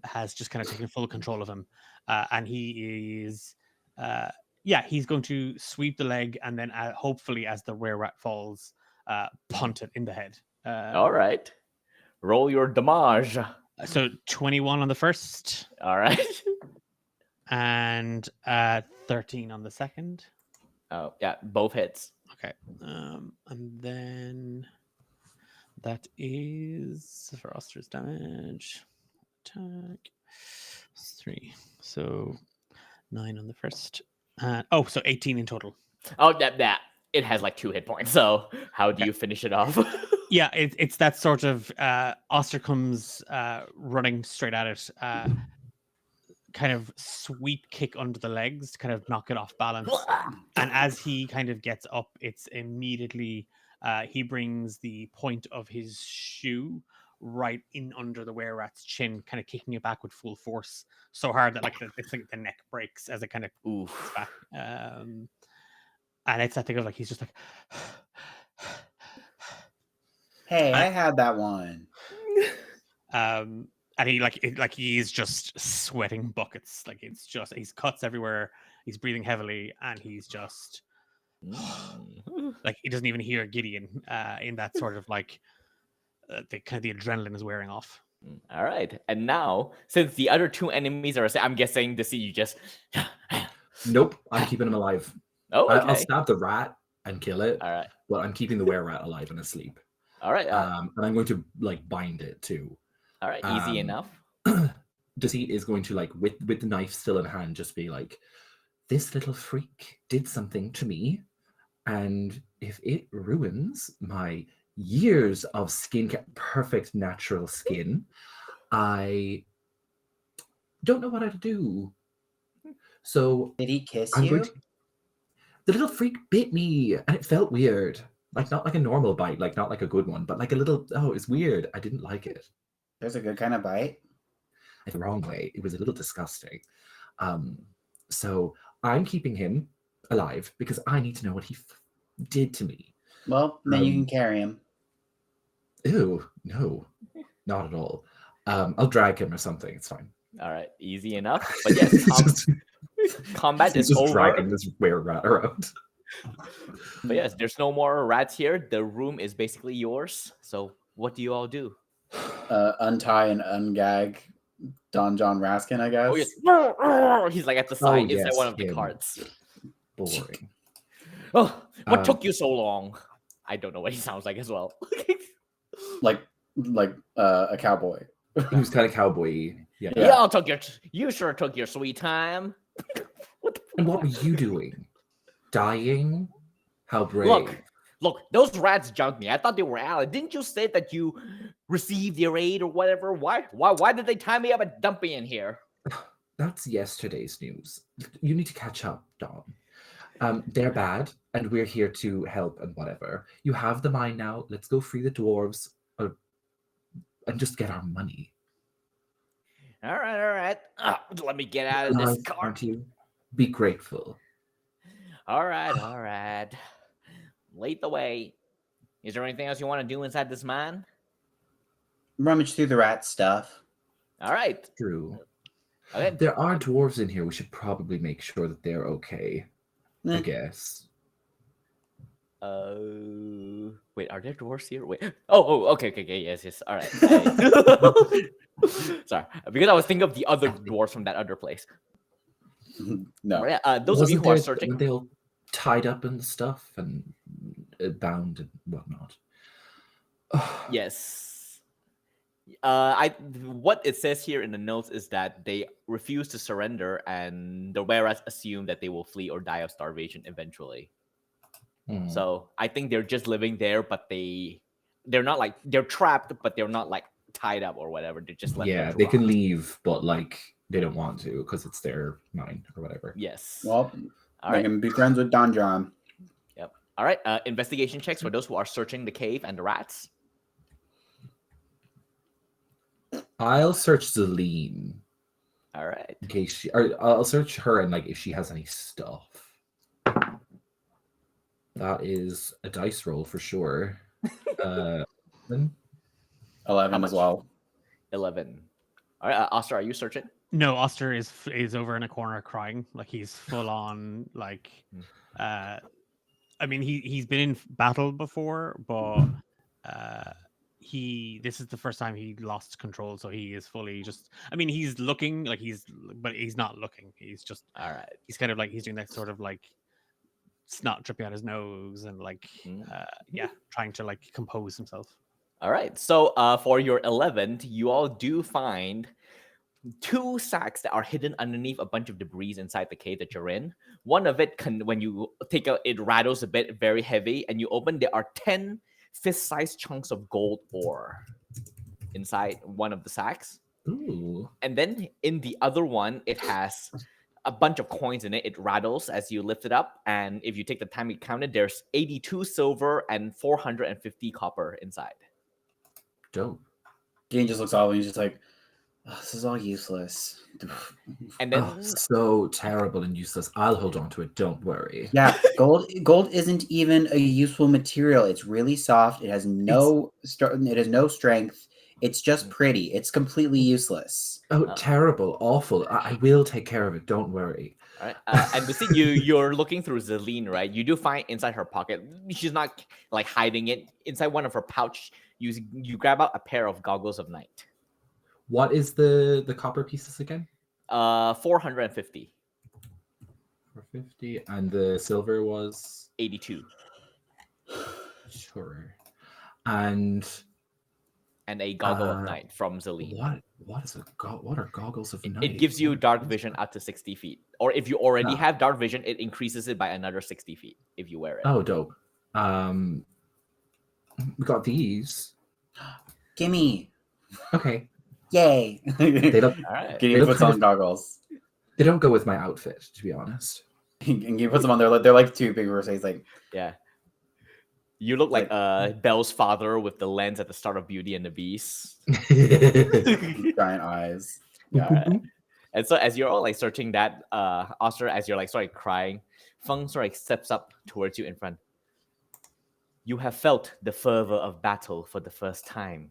Has just kind of taken full control of him, and he is he's going to sweep the leg and then hopefully as the were rat falls punt it in the head. All right, roll your damage. So 21 on the first. All right. And 13 on the second. Oh yeah, both hits. Okay. And then that is for Oster's damage. Attack 3. So 9 on the first. So 18 in total. Oh, that it has like 2 hit points. So how do you finish it off? Yeah, it's that sort of Oster comes running straight at it, kind of sweep kick under the legs to kind of knock it off balance. And as he kind of gets up, it's immediately he brings the point of his shoe right in under the were rat's chin, kind of kicking it back with full force, so hard that like the neck breaks as it kind of kicks back. And it's that thing of like he's just like, hey, I had that one. And he is just sweating buckets. Like it's just he's cuts everywhere. He's breathing heavily, and he's just like he doesn't even hear Gideon in that sort of like the adrenaline is wearing off. All right, and now since the other 2 enemies are, I'm guessing to see you just. Nope, I'm keeping him alive. Oh, okay. I'll stab the rat and kill it. All right, but I'm keeping the were rat alive and asleep. All right, and I'm going to like bind it too. All right, easy enough. Deceit is going to like with the knife still in hand, just be like, this little freak did something to me, and if it ruins my years of skincare, perfect natural skin, I don't know what I'd do. So did he kiss you? The little freak bit me, and it felt weird. Like not like a normal bite, like not like a good one, but like a little. Oh, it's weird. I didn't like it. There's a good kind of bite. The wrong way. It was a little disgusting. So I'm keeping him alive because I need to know what he did to me. Well, then you can carry him. Ew, no, not at all. I'll drag him or something. It's fine. All right, easy enough. But yes, combat is just over. Dragging this were rat around. But yes, there's no more rats here. The room is basically yours. So what do you all do? Untie and ungag Don John Raskin, I guess. Oh, yes. He's like at the side inside one of the carts. Boring. Oh, what took you so long? I don't know what he sounds like as well. like a cowboy. He was kind of cowboy. Yeah. Yeah. Y'all you sure took your sweet time. And what were you doing? Dying? How brave. Look, those rats jumped me. I thought they were allies. Didn't you say that you received your aid or whatever? Why did they tie me up and dump me in here? That's yesterday's news. You need to catch up, Don. They're bad, and we're here to help and whatever. You have the mine now. Let's go free the dwarves and just get our money. All right. Let me get out of this Alive, car. aren't you? Be grateful. All right. Lead the way. Is there anything else you want to do inside this mine? Rummage through the rat stuff. All right. True. Okay. There are dwarves in here. We should probably make sure that they're okay. I Eh. guess. Wait, are there dwarves here? Wait. Oh, okay, yes. All right. Sorry, because I was thinking of the other dwarves from that other place. No. Those of you who are searching, Weren't they all tied up and stuff and bound and whatnot? yes. What it says here in the notes is that they refuse to surrender, and the Weras assume that they will flee or die of starvation eventually. So I think they're just living there, but they're not like they're trapped, but they're not like tied up or whatever. They're just left. Yeah, they can leave, but like they don't want to because it's their mine or whatever. Yes. Well, All they right. can be friends with Don John. Yep. All right. Investigation checks for those who are searching the cave and the rats. I'll search Zelene. All right. In case I'll search her and like if she has any stuff. That is a dice roll for sure. 11 as well. 11. All right, Oster, are you searching? No, Oster is over in a corner crying, like he's full on like. I mean, he's been in battle before, but this is the first time he lost control, so he is fully just. I mean, he's looking like but he's not looking. He's just all right. He's kind of like he's doing that sort of like snot dripping out his nose and like trying to like compose himself. All right. So for your 11th, you all do find 2 sacks that are hidden underneath a bunch of debris inside the cave that you're in. One of it when you take out, it rattles a bit, very heavy, and you open, there are 10 fist-sized chunks of gold ore inside one of the sacks. Ooh. And then in the other one, it has a bunch of coins in it. It rattles as you lift it up, and if you take the time you count it, there's 82 silver and 450 copper inside. Dope. Dean just looks all and he's just like, oh, this is all useless. And then so terrible and useless. I'll hold on to it. Don't worry. Yeah, gold isn't even a useful material. It's really soft. It has no strength. It's just pretty. It's completely useless. Oh, terrible, awful. I will take care of it. Don't worry. All right. And the thing you're looking through Zelene, right? You do find inside her pocket. She's not like hiding it. Inside one of her pouch, you grab out a pair of goggles of night. What is the copper pieces again? 450. 450, and the silver was 82. Sure. And a goggle of night from Zelene. What are goggles of night? It gives you dark vision up to 60 feet. Or if you already have dark vision, it increases it by another 60 feet if you wear it. Oh, dope. We got these. Gimme. Okay. Yay. They don't. All right. Gideon puts on goggles. They don't go with my outfit, to be honest. And he puts them on. They're like too big. Where he's like, yeah. You look like Belle's father with the lens at the start of Beauty and the Beast. giant eyes. Yeah. And so as you're all like searching that, Oster, as you're like sort of crying, Feng sort of steps up towards you in front. You have felt the fervor of battle for the first time.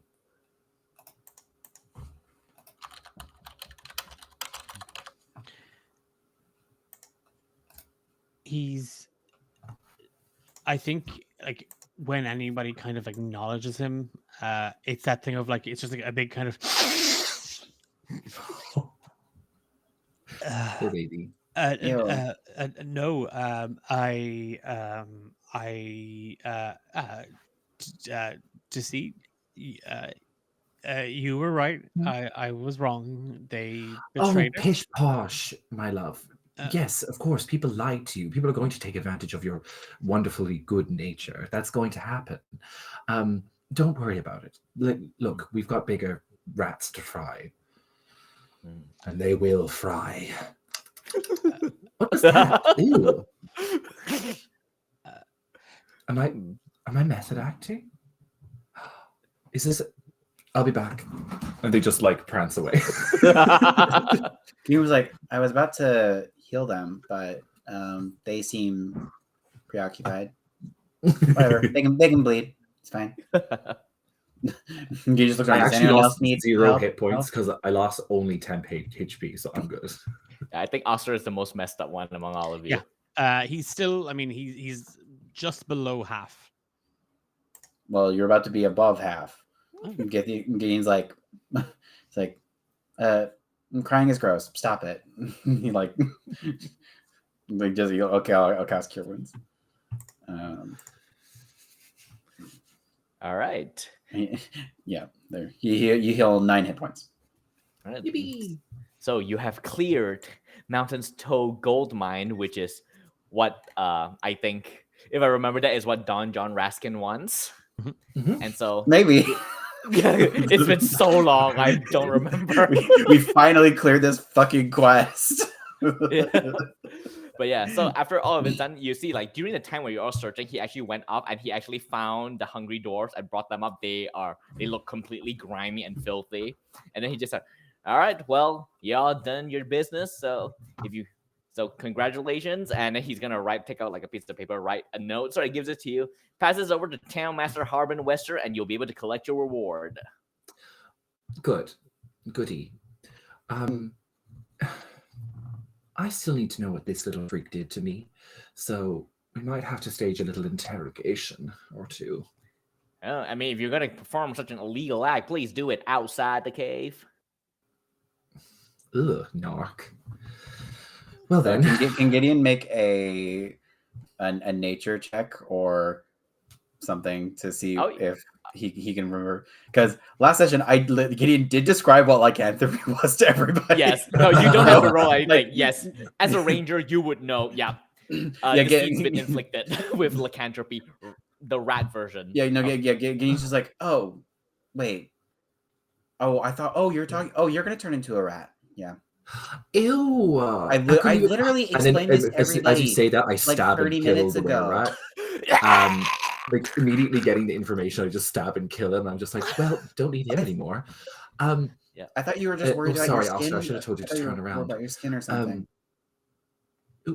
I think like when anybody kind of acknowledges him, it's that thing of like it's just like a big kind of Poor baby. no, deceit. You were right. Hmm? I was wrong. They Oh, betrayed us. pish posh, my love. Uh, Yes, of course, people lie to you. People are going to take advantage of your wonderfully good nature. That's going to happen. Um, don't worry about it. Look, we've got bigger rats to fry, Mm. and they will fry. What was that? Ew. uh, Am I method acting? Is this? I'll be back. And they just like prance away. He was like, I was about to heal them, but they seem preoccupied. Whatever, they can bleed. It's fine. You just look I around. Does actually anyone lost else need 0 help? hit points because I lost only 10 HP, so I'm good. I think Oster is the most messed up one among all of you. yeah. He's still. I mean, he's just below half. Well, you're about to be above half. Oh. Gideon's like, it's like, crying is gross. Stop it. He like just okay. I'll cast Cure Wounds. All right. Yeah, there. You heal 9 hit points. All right. Yippee! So you have cleared Mountain's Toe Gold Mine, which is what I think, if I remember, that is what Don John Raskin wants. Mhm. And so Maybe. it's been so long, I don't remember. we finally cleared this fucking quest. Yeah. But yeah, so after all of it's done, you see, like during the time where you're all searching, he actually went up and he actually found the hungry dwarves and brought them up. They look completely grimy and filthy. And then he just said, all right, well, y'all done your business. So congratulations. And then he's gonna take out like a piece of paper, write a note. So he gives it to you, passes over to Town Master Harbin Wester, and you'll be able to collect your reward. Good. Goody. I still need to know what this little freak did to me, so we might have to stage a little interrogation or two. I mean, if you're going to perform such an illegal act, please do it outside the cave. Ugh, narc. Well then, Can Gideon make a nature check or something to see if he can remember? Because last session, Gideon did describe what lycanthropy was to everybody. Yes. No, you don't have to roll anything. Yes. As a ranger, you would know. Yeah. Deceit's been inflicted with lycanthropy, the rat version. Yeah, Gideon's just like, oh, wait. Oh, I thought, you're talking, you're going to turn into a rat. Yeah. Ew! I literally explained this to everybody. As you say that, I stab 30 and kill minutes the ago. rat. Like immediately getting the information, I just stab and kill him. I'm just like, well, don't need him anymore. Yeah. I thought you were just worried about sorry, your skin. Oscar, I should have told you to turn around. About your skin or something.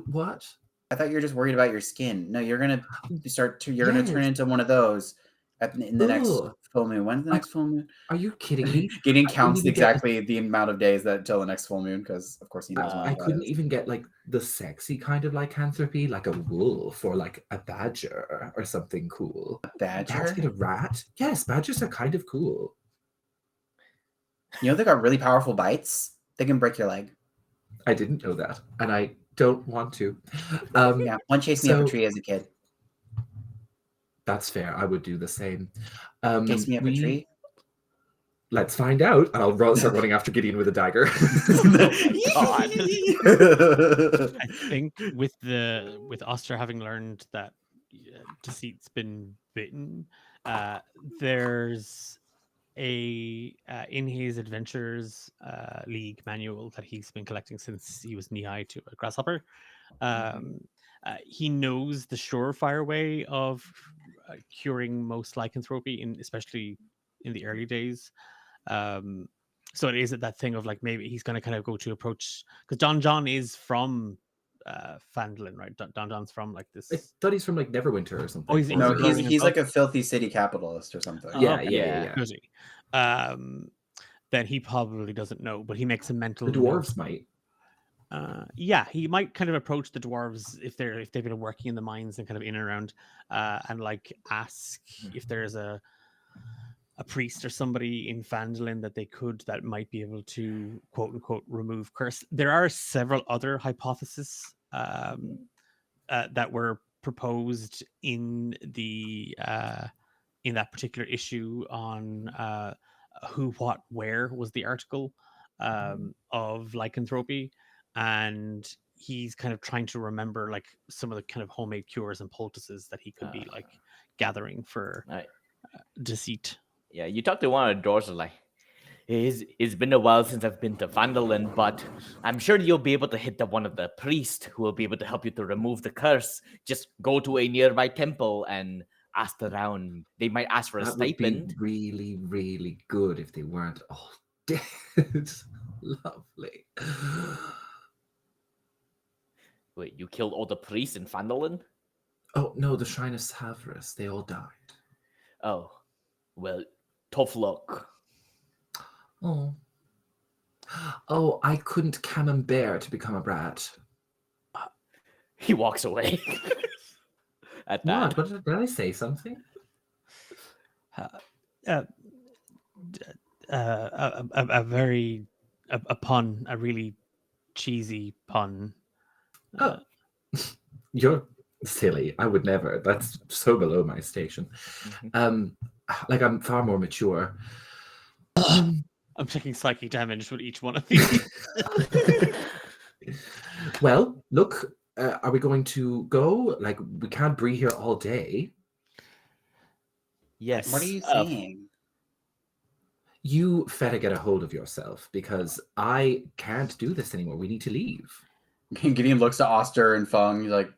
What? I thought you were just worried about your skin. No, you're gonna gonna turn into one of those in the next full moon. When's the next full moon? Are you kidding me? Gideon counts exactly the amount of days till the next full moon, because of course he knows. I couldn't even get like the sexy kind of lycanthropy, like a wolf or like a badger or something cool. A badger? Perhaps get a rat? Yes, badgers are kind of cool. You know they got really powerful bites. They can break your leg. I didn't know that, and I don't want to. Yeah, one chased me up a tree as a kid. That's fair. I would do the same. Chase me up a tree? Let's find out. And I'll start running after Gideon with a dagger. I think with Oster having learned that Deceit's been bitten, there's in his Adventures League manual that he's been collecting since he was knee-high to a grasshopper. He knows the surefire way of curing most lycanthropy, especially in the early days. So it is that thing of like maybe he's going to kind of go to approach, because Don John is from Phandalin, right? Don John's from like this. I thought he's from like Neverwinter or something. Oh, he's like a filthy city capitalist or something. Yeah. Then he probably doesn't know, but he makes a mental. The dwarves might. Yeah, he might kind of approach the dwarves if they've been working in the mines and kind of in and around, and like ask if there's a priest or somebody in Phandalin that might be able to quote unquote remove curse. There are several other hypotheses that were proposed in the in that particular issue on who, what, where was the article of lycanthropy, and he's kind of trying to remember like some of the kind of homemade cures and poultices that he could be like gathering for Right. deceit. Yeah, you talk to one of the doors, like, it's been a while since I've been to Vandalin, but I'm sure you'll be able to hit one of the priests who will be able to help you to remove the curse. Just go to a nearby temple and ask around. They might ask for a That would be stipend. really, really good if they weren't all dead. Lovely. Wait, you killed all the priests in Vandalin? Oh no, the Shrine of Severus. They all died. Oh, well, tough luck. Oh. Oh, I couldn't camembert to become a brat. He walks away. At that. What? Did I say something? A very a pun, a really cheesy pun. Oh, you're silly. I would never. That's so below my station. Like I'm far more mature. I'm taking psychic damage with each one of these. Well, look, are we going to go? Like, we can't be here all day. Yes. What are you saying? You better get a hold of yourself because I can't do this anymore. We need to leave. Gideon looks to Oster and Fung. He's like,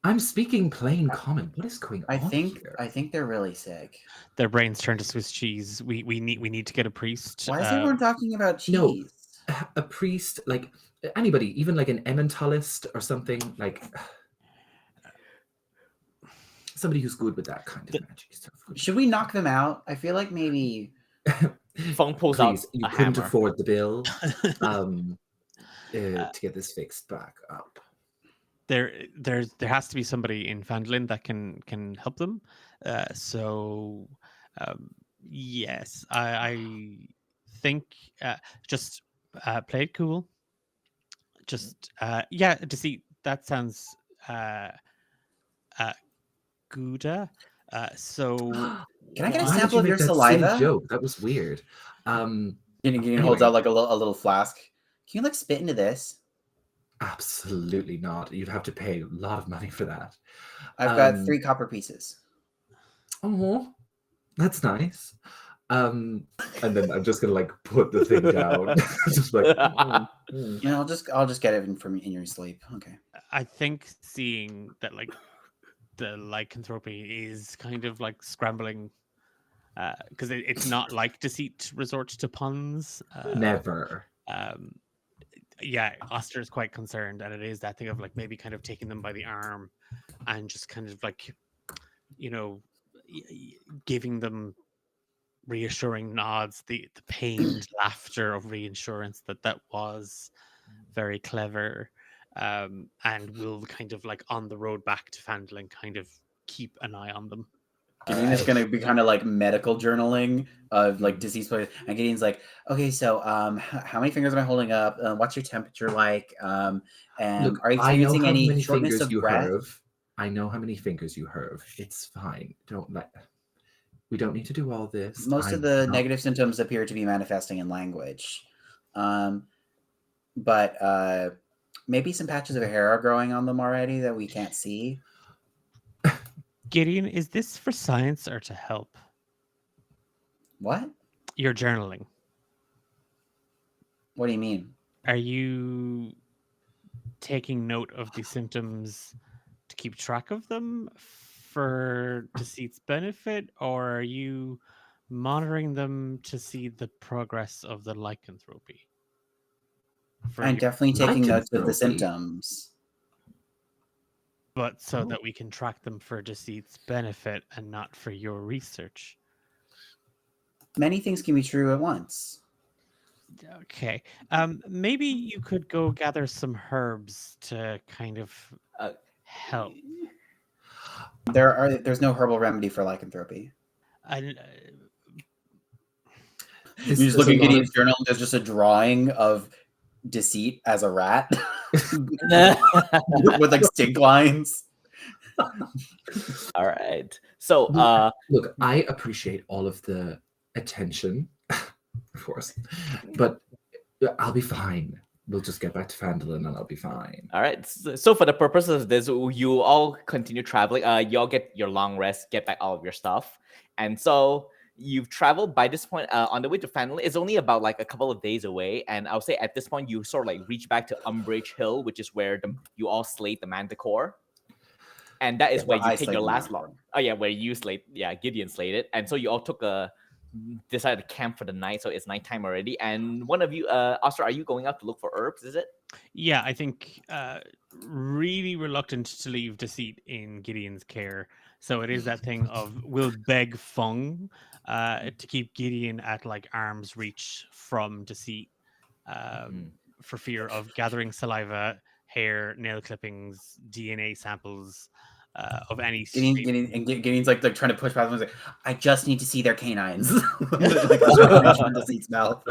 I'm speaking plain common. What is going on here? I think they're really sick. Their brains turn to Swiss cheese. We need to get a priest. Why is everyone talking about cheese? No. A priest, like anybody, even like an emmentalist or something, like somebody who's good with that kind of magic stuff. Should we knock them out? I feel like maybe. Fung pulls Please, out you a couldn't hammer. afford the bill to get this fixed back up. There has to be somebody in Fandlin that can help them. Yes, I think just play it cool. Just deceit. That sounds Gouda. So Can I get a Why did sample you of your make that silly saliva? joke? That was weird. Gideon holds out like a little flask. Can you like spit into this? Absolutely not. You'd have to pay a lot of money for that. I've got 3 copper pieces. Oh, that's nice. And then I'm just gonna like put the thing down. Just like Yeah, I'll just get it in your sleep. Okay. I think seeing that like the lycanthropy is kind of like scrambling because it's not like deceit resorts to puns. Never. Yeah, Oster is quite concerned, and it is that thing of like maybe kind of taking them by the arm and just kind of like, giving them reassuring nods, the pained laughter of reassurance that was very clever, and we'll kind of like on the road back to Fandlin kind of keep an eye on them. Gideon is going to be kind of like medical journaling of like disease places. And Gideon's like, okay, so how many fingers am I holding up? What's your temperature like? And Look, are you experiencing any many shortness fingers of you breath? have. I know how many fingers you have. It's fine. We don't need to do all this. Most of the negative symptoms appear to be manifesting in language. But maybe some patches of hair are growing on them already that we can't see. Gideon, is this for science or to help? What? You're journaling. What do you mean? Are you taking note of the symptoms to keep track of them for Deceit's benefit, or are you monitoring them to see the progress of the lycanthropy? I'm definitely taking notes of the lycanthropy. symptoms. But so that we can track them for Deceit's benefit and not for your research. Many things can be true at once. Okay. Maybe you could go gather some herbs to kind of help. There's no herbal remedy for lycanthropy. You just look at Gideon's journal. There's just a drawing of Deceit as a rat with like stink lines. All right. So look, I appreciate all of the attention of course. But I'll be fine. We'll just get back to Phandalin and I'll be fine. All right. So for the purposes of this, you all continue traveling. You all get your long rest, get back all of your stuff, and so you've traveled by this point on the way to Phandalin. It's only about like a couple of days away, and I'll say at this point you sort of like reach back to Umbridge Hill, which is where you all slayed the Manticore, and that is where you take your last long. Oh yeah, where you slayed. Yeah, Gideon slayed it, and so you all decided to camp for the night, so it's nighttime already. And one of you, Oscar, are you going out to look for herbs? Is it? Yeah, I think really reluctant to leave Deceit in Gideon's care. So it is that thing of we'll beg Fung to keep Gideon at like arm's reach from Deceit for fear of gathering saliva, hair, nail clippings, DNA samples of any Gideon's like trying to push past him. Like, I just need to see their canines. Like reach from Deceit's mouth.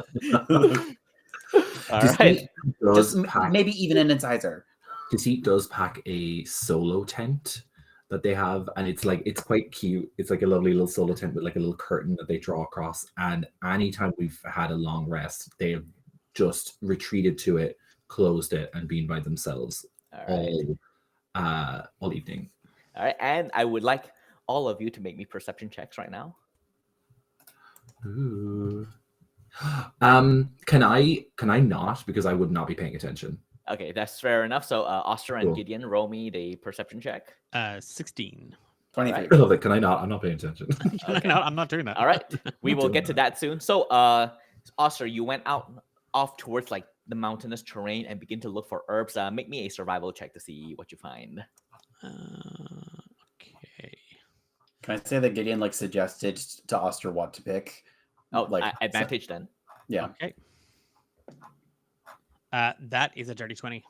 All right. Just maybe even an incisor. Deceit does pack a solo tent that they have, and it's quite cute. It's like a lovely little solo tent with like a little curtain that they draw across. And anytime we've had a long rest, they have just retreated to it, closed it, and been by themselves all evening. All right, and I would like all of you to make me perception checks right now. Ooh. Can I not? Because I would not be paying attention. Okay, that's fair enough. So, Oster and Gideon, roll me the perception check. 16. 23. Right. I love it. Can I not? I'm not paying attention. Okay. I'm not doing that. All right, we will get to that soon. So, Oster, you went off towards like the mountainous terrain and begin to look for herbs. Make me a survival check to see what you find. Okay. Can I say that Gideon like suggested to Oster what to pick? Oh, like advantage then. Yeah. Okay. That is a dirty 20.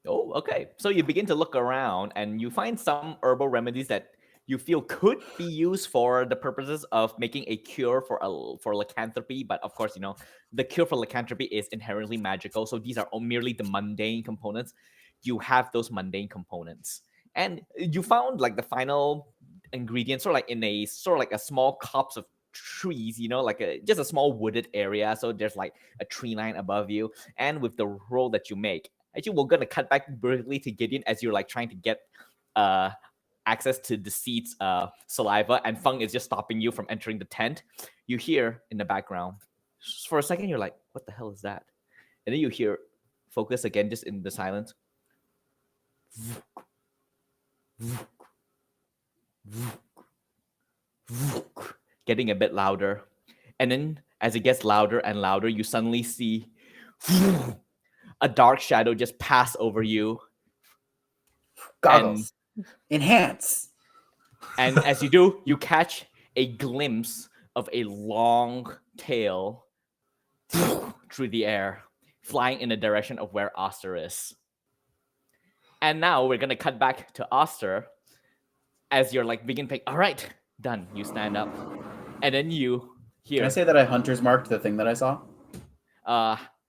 Oh, okay. So you begin to look around and you find some herbal remedies that you feel could be used for the purposes of making a cure for lycanthropy. But of course, the cure for lycanthropy is inherently magical. So these are merely the mundane components. You have those mundane components. And you found like the final ingredients sort of like a small copse of trees, like just a small wooded area. So there's like a tree line above you. And with the roll that you make, actually, we're going to cut back briefly to Gideon as you're like trying to get access to Deceit's saliva, and Fung is just stopping you from entering the tent. You hear in the background, for a second, you're like, what the hell is that? And then you hear, focus again, just in the silence. Getting a bit louder. And then as it gets louder and louder, you suddenly see a dark shadow just pass over you. Goggles. Enhance. And as you do, you catch a glimpse of a long tail through the air, flying in the direction of where Oster is. And now we're going to cut back to Oster as you're like begin paying. All right, done. You stand up. And then you hear. Can I say that I hunter's marked the thing that I saw?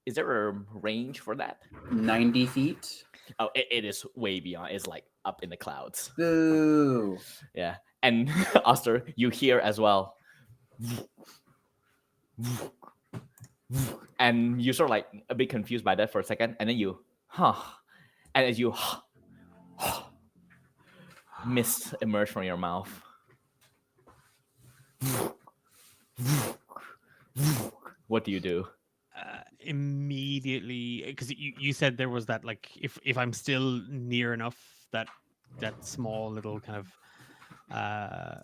Is there a range for that? 90 feet. Oh, it is way beyond. It's like up in the clouds. Boo. Yeah. And Oster, you hear as well. And you're sort of like a bit confused by that for a second. And then you, And as you, mist emerge from your mouth. What do you do? Immediately, because you said there was that, like, if I'm still near enough, that small little kind of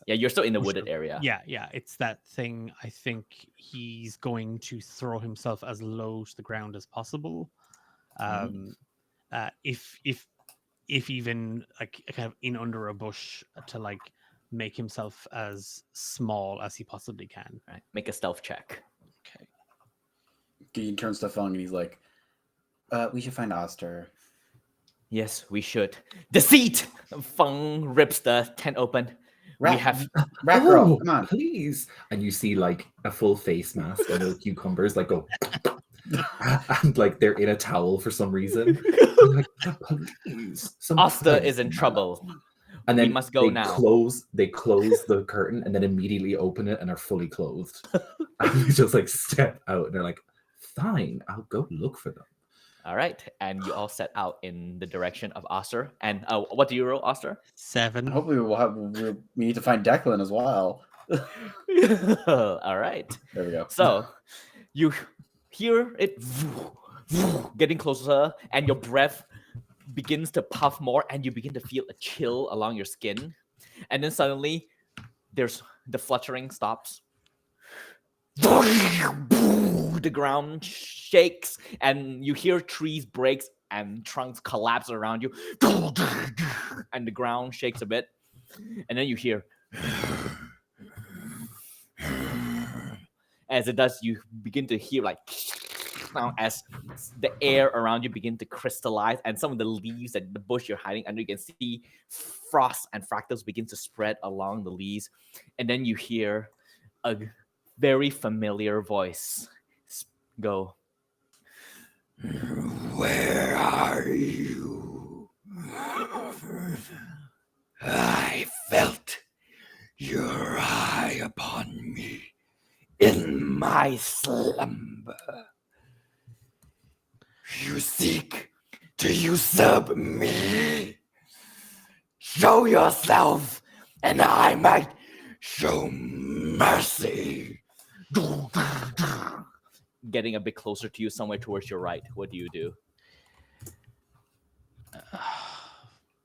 yeah, you're still in the wooded area. Yeah, it's that thing. I think he's going to throw himself as low to the ground as possible. If even like kind of in under a bush, to like make himself as small as he possibly can. Right. Make a stealth check. Okay. He turns to Fung and he's like, we should find Oster. Yes, we should. Deceit! Fung rips the tent open. Rat girl, come on. Please. And you see like a full face mask and the cucumbers like go and like they're in a towel for some reason. I'm like, please. Oster is in trouble. And then we must go they now. close the curtain and then immediately open it and are fully clothed. And they just like step out and they're like, fine, I'll go look for them. All right, and you all set out in the direction of Oster. And what do you roll, Oster? 7. Hopefully we need to find Declan as well. All right. There we go. So you hear it getting closer, and your breath begins to puff more, and you begin to feel a chill along your skin. And then suddenly, there's the fluttering stops. The ground shakes, and you hear trees break and trunks collapse around you, and the ground shakes a bit, and then you hear. As it does, you begin to hear like as the air around you begin to crystallize, and some of the leaves that the bush you're hiding under, you can see frost and fractals begin to spread along the leaves, and then you hear a very familiar voice go, Where are you? I felt your eye upon me in my slumber. You seek to usurp me? Show yourself, and I might show mercy. getting a bit closer to you, somewhere towards your right. What do you do?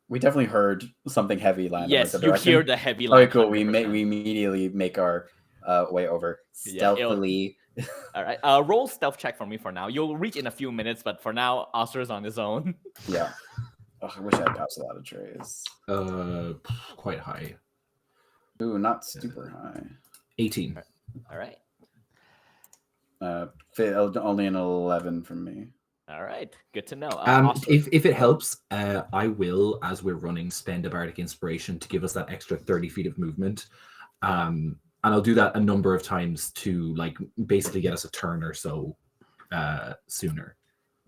We definitely heard something heavy land. Yes, in the you direction. hear the heavy Okay, land. cool. We 100%. immediately make our way over Yeah, stealthily. All right, roll stealth check for me for now. You'll reach in a few minutes, but for now, Oster is on his own. Yeah. Oh, I wish I had passed a lot of trays. Quite high. Ooh, not super high. 18. All right. Only an 11 from me. All right, good to know. If it helps, I will, as we're running, spend a bardic inspiration to give us that extra 30 feet of movement. And I'll do that a number of times to like basically get us a turn or so sooner.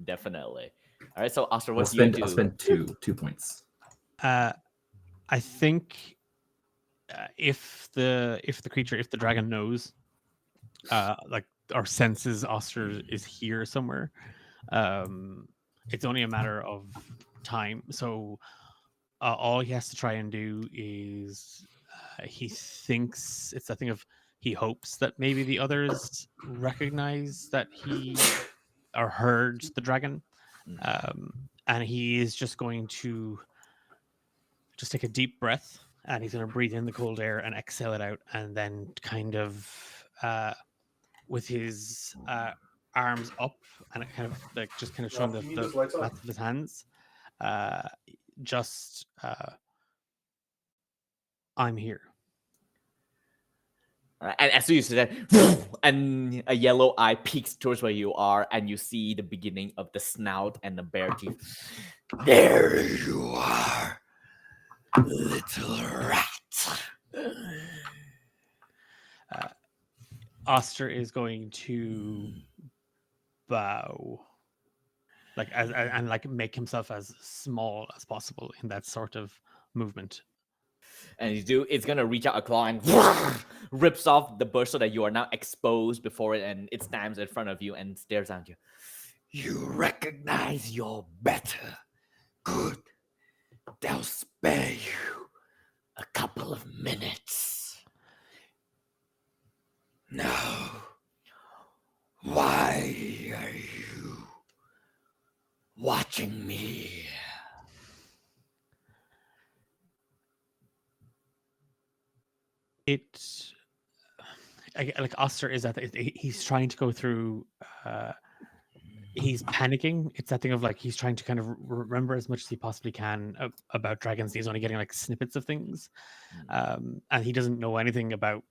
Definitely. All right, so Oster, what do you do? I'll spend 2 points. I think if the dragon knows, like, or senses Oster is here somewhere, it's only a matter of time. So all he has to try and do is he thinks it's that thing of he hopes that maybe the others recognize that he or heard the dragon, and he is just going to just take a deep breath, and he's going to breathe in the cold air and exhale it out, and then kind of with his arms up and kind of like just kind of showing the bats of his hands, just I'm here. And as soon as you say that, and a yellow eye peeks towards where you are, and you see the beginning of the snout and the bare teeth. There you are, little rat. Oster is going to bow, like and like make himself as small as possible in that sort of movement. And it's gonna reach out a claw and rips off the bush so that you are now exposed before it, and it stands in front of you and stares at you. You recognize your better. Good. They'll spare you a couple of minutes. Now, why are you watching me? Like Oster is that he's trying to go through. He's panicking. It's that thing of like he's trying to kind of remember as much as he possibly can about dragons. He's only getting like snippets of things, and he doesn't know anything about.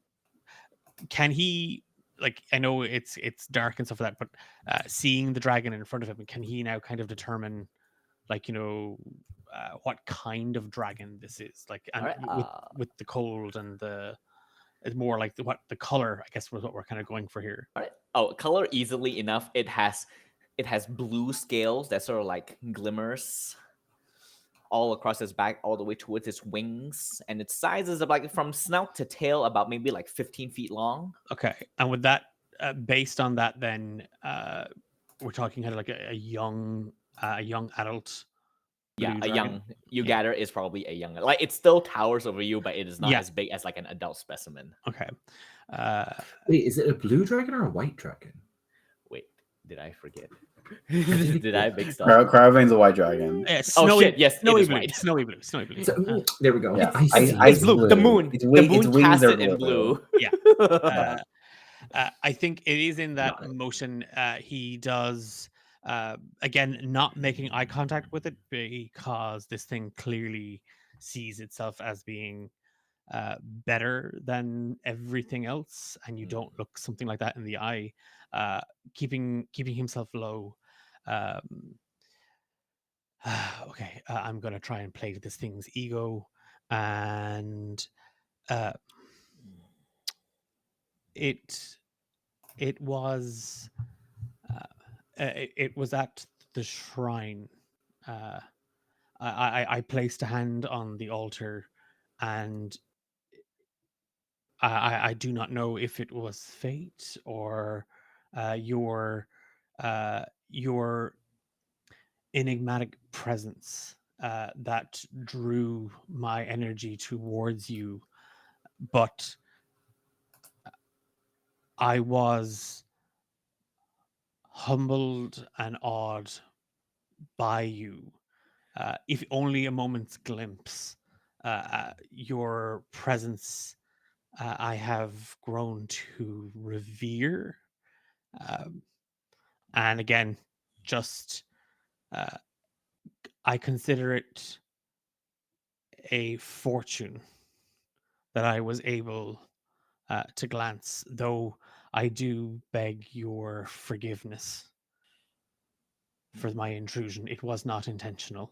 Can he, like, I know it's dark and stuff like that, but seeing the dragon in front of him, can he now kind of determine, like, what kind of dragon this is? Like, and Right, with the cold and it's more like what the color, I guess, was what we're kind of going for here. All right. Oh, color easily enough. It has blue scales that sort of like glimmers all across its back, all the way towards its wings, and its size is like from snout to tail, about maybe like 15 feet long. Okay, and with that, based on that, then we're talking kind of like a young adult Yeah, blue a dragon. young you Yeah. gather is probably a young, like it still towers over you, but it is not Yeah. as big as like an adult specimen. Okay. Wait, is it a blue dragon or a white dragon? Wait, did I forget? Did I mix up? Cryovane's a white dragon. Snowy, shit, yes, it snowy is blue, white. snowy blue, snowy blue. So, there we go. Yeah, I see. It's blue. The moon. Its The its moon wings cast are it in blue. Yeah. I think it is in that Got it. motion. He does again, not making eye contact with it because this thing clearly sees itself as being better than everything else, and you don't look something like that in the eye. Keeping himself low. Okay, I'm gonna try and play to this thing's ego, and it was it was at the shrine. I placed a hand on the altar, and I do not know if it was fate or your enigmatic presence that drew my energy towards you, but I was humbled and awed by you. If only a moment's glimpse, your presence I have grown to revere. And again, just I consider it a fortune that I was able to glance, though I do beg your forgiveness for my intrusion. It was not intentional.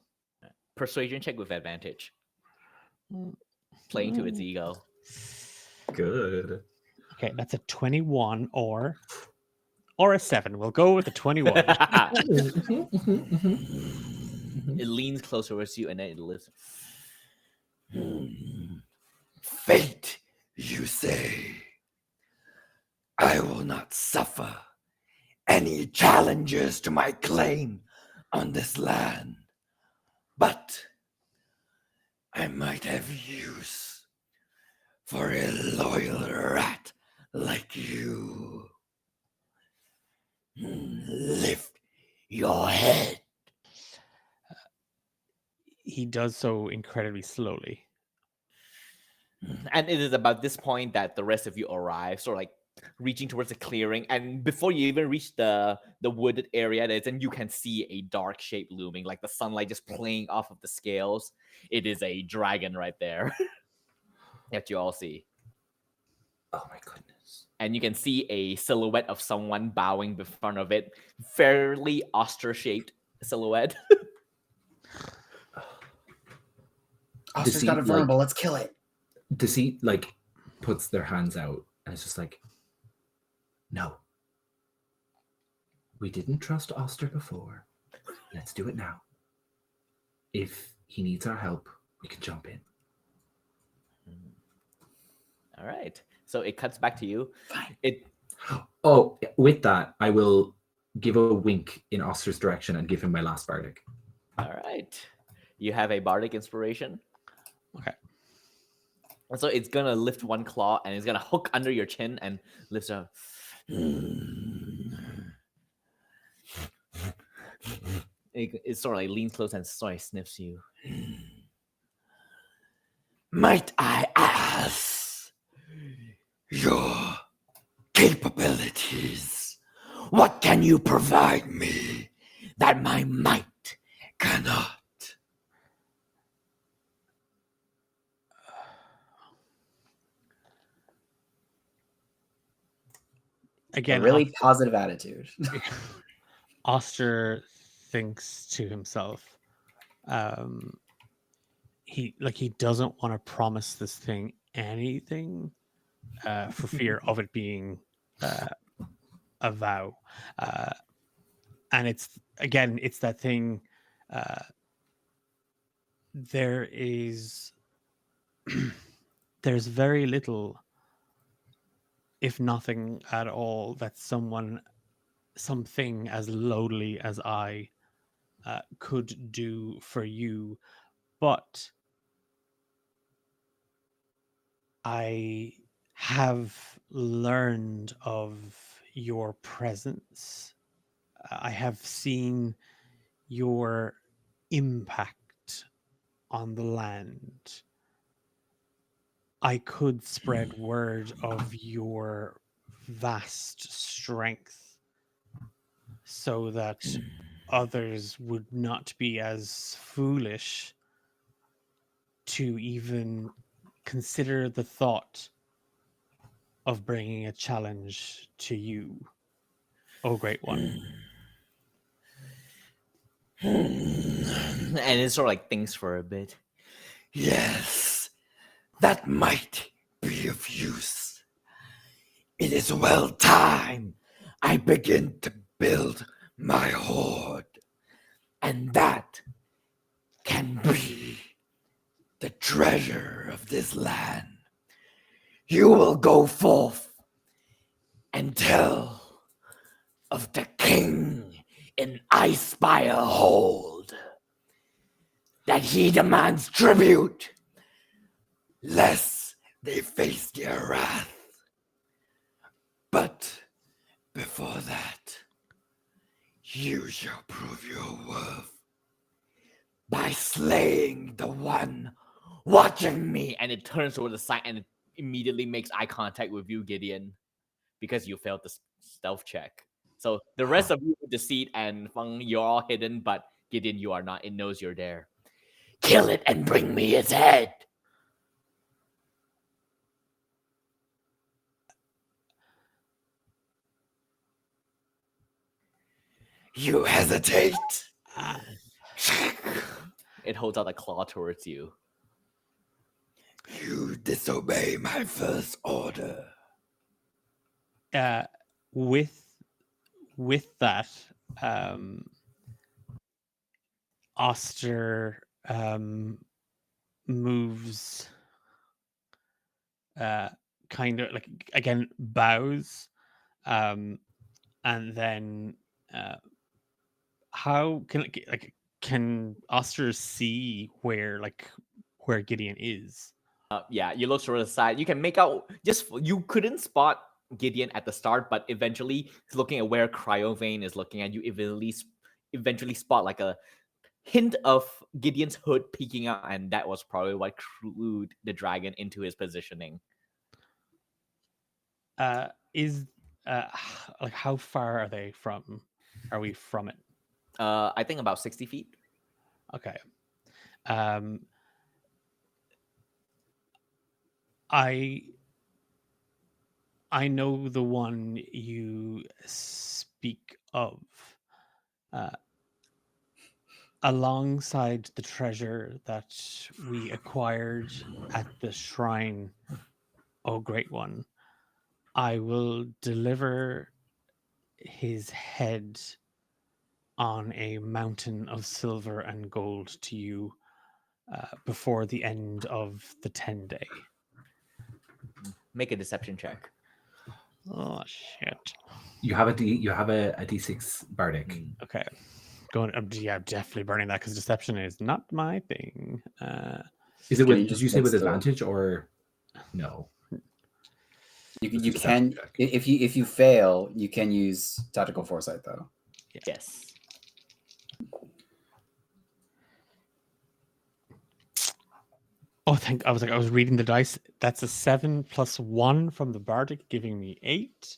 Persuasion check with advantage. Mm. Playing to its ego. Good. Okay, that's a 21 or a 7. We'll go with the 21. It leans closer towards you and then it lifts. Fate, you say? I will not suffer any challenges to my claim on this land, but I might have use for a loyal rat like you. Lift your head. He does so incredibly slowly. And it is about this point that the rest of you arrive, sort of like reaching towards the clearing. And before you even reach the wooded area, then you can see a dark shape looming, like the sunlight just playing off of the scales. It is a dragon right there that you all see. Oh my goodness. And you can see a silhouette of someone bowing in front of it. Fairly oster-shaped silhouette. Oster's got a Deceit, vulnerable. Let's kill it. Deceit like puts their hands out and it's just like, no. We didn't trust Oster before. Let's do it now. If he needs our help, we can jump in. All right. So it cuts back to you. Fine. Oh, with that, I will give a wink in Oster's direction and give him my last bardic. All right. You have a bardic inspiration. Okay. And so it's going to lift one claw and it's going to hook under your chin and lift up. It sort of like leans close and sort of sniffs you. Might I ask your capabilities? What can you provide me that my might cannot? Again, A really positive attitude. Oster thinks to himself, he doesn't want to promise this thing anything for fear of it being a vow, and it's that thing. there is there's very little, if nothing at all, that something as lowly as I could do for you, but I have learned of your presence. I have seen your impact on the land. I could spread word of your vast strength so that others would not be as foolish to even consider the thought of bringing a challenge to you, oh great one. And it sort of like thinks for a bit. Yes, that might be of use. It is well time I begin to build my horde, and that can be the treasure of this land. You will go forth and tell of the king in Icespire hold that he demands tribute, lest they face your wrath. But before that, you shall prove your worth by slaying the one watching me. And it turns toward the side and it immediately makes eye contact with you, Gideon, because you failed the stealth check. So the rest of you, Deceit and Feng, you're all hidden, but Gideon, you are not. It knows you're there. Kill it and bring me its head. You hesitate? It holds out a claw towards you. You disobey my first order. With that, Oster moves, kind of like again bows, and then how can Oster see where Gideon is? Yeah, you look toward the side. You can make out you couldn't spot Gideon at the start, but eventually looking at where Cryovane is looking at, you eventually spot like a hint of Gideon's hood peeking out, and that was probably what clued the dragon into his positioning. Is like how far are we from it? I think about 60 feet. Okay. I know the one you speak of. Alongside the treasure that we acquired at the shrine, oh great one, I will deliver his head on a mountain of silver and gold to you before the end of the 10-day. Make a deception check. Oh shit! You have a D6 bardic. Okay, yeah, definitely burning that because deception is not my thing. Is it with? you Did just you say with mix the- advantage or no? You can if you fail, you can use tactical foresight though. Yes. Oh, I was reading the dice. That's a 7 + 1 from the bardic, giving me 8.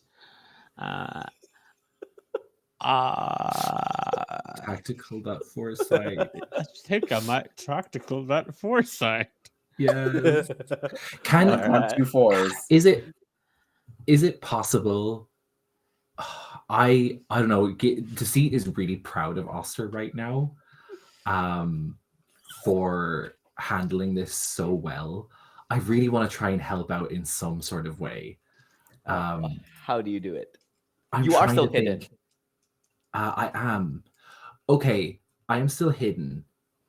Tactical that foresight. I think I might tactical that foresight. Yes. Can Not 2 4s. is it possible? I don't know. Deceit is really proud of Oster right now, for handling this so well. I really want to try and help out in some sort of way. How do you do it? I'm You are trying still to think. hidden. I am. Okay, I am still hidden.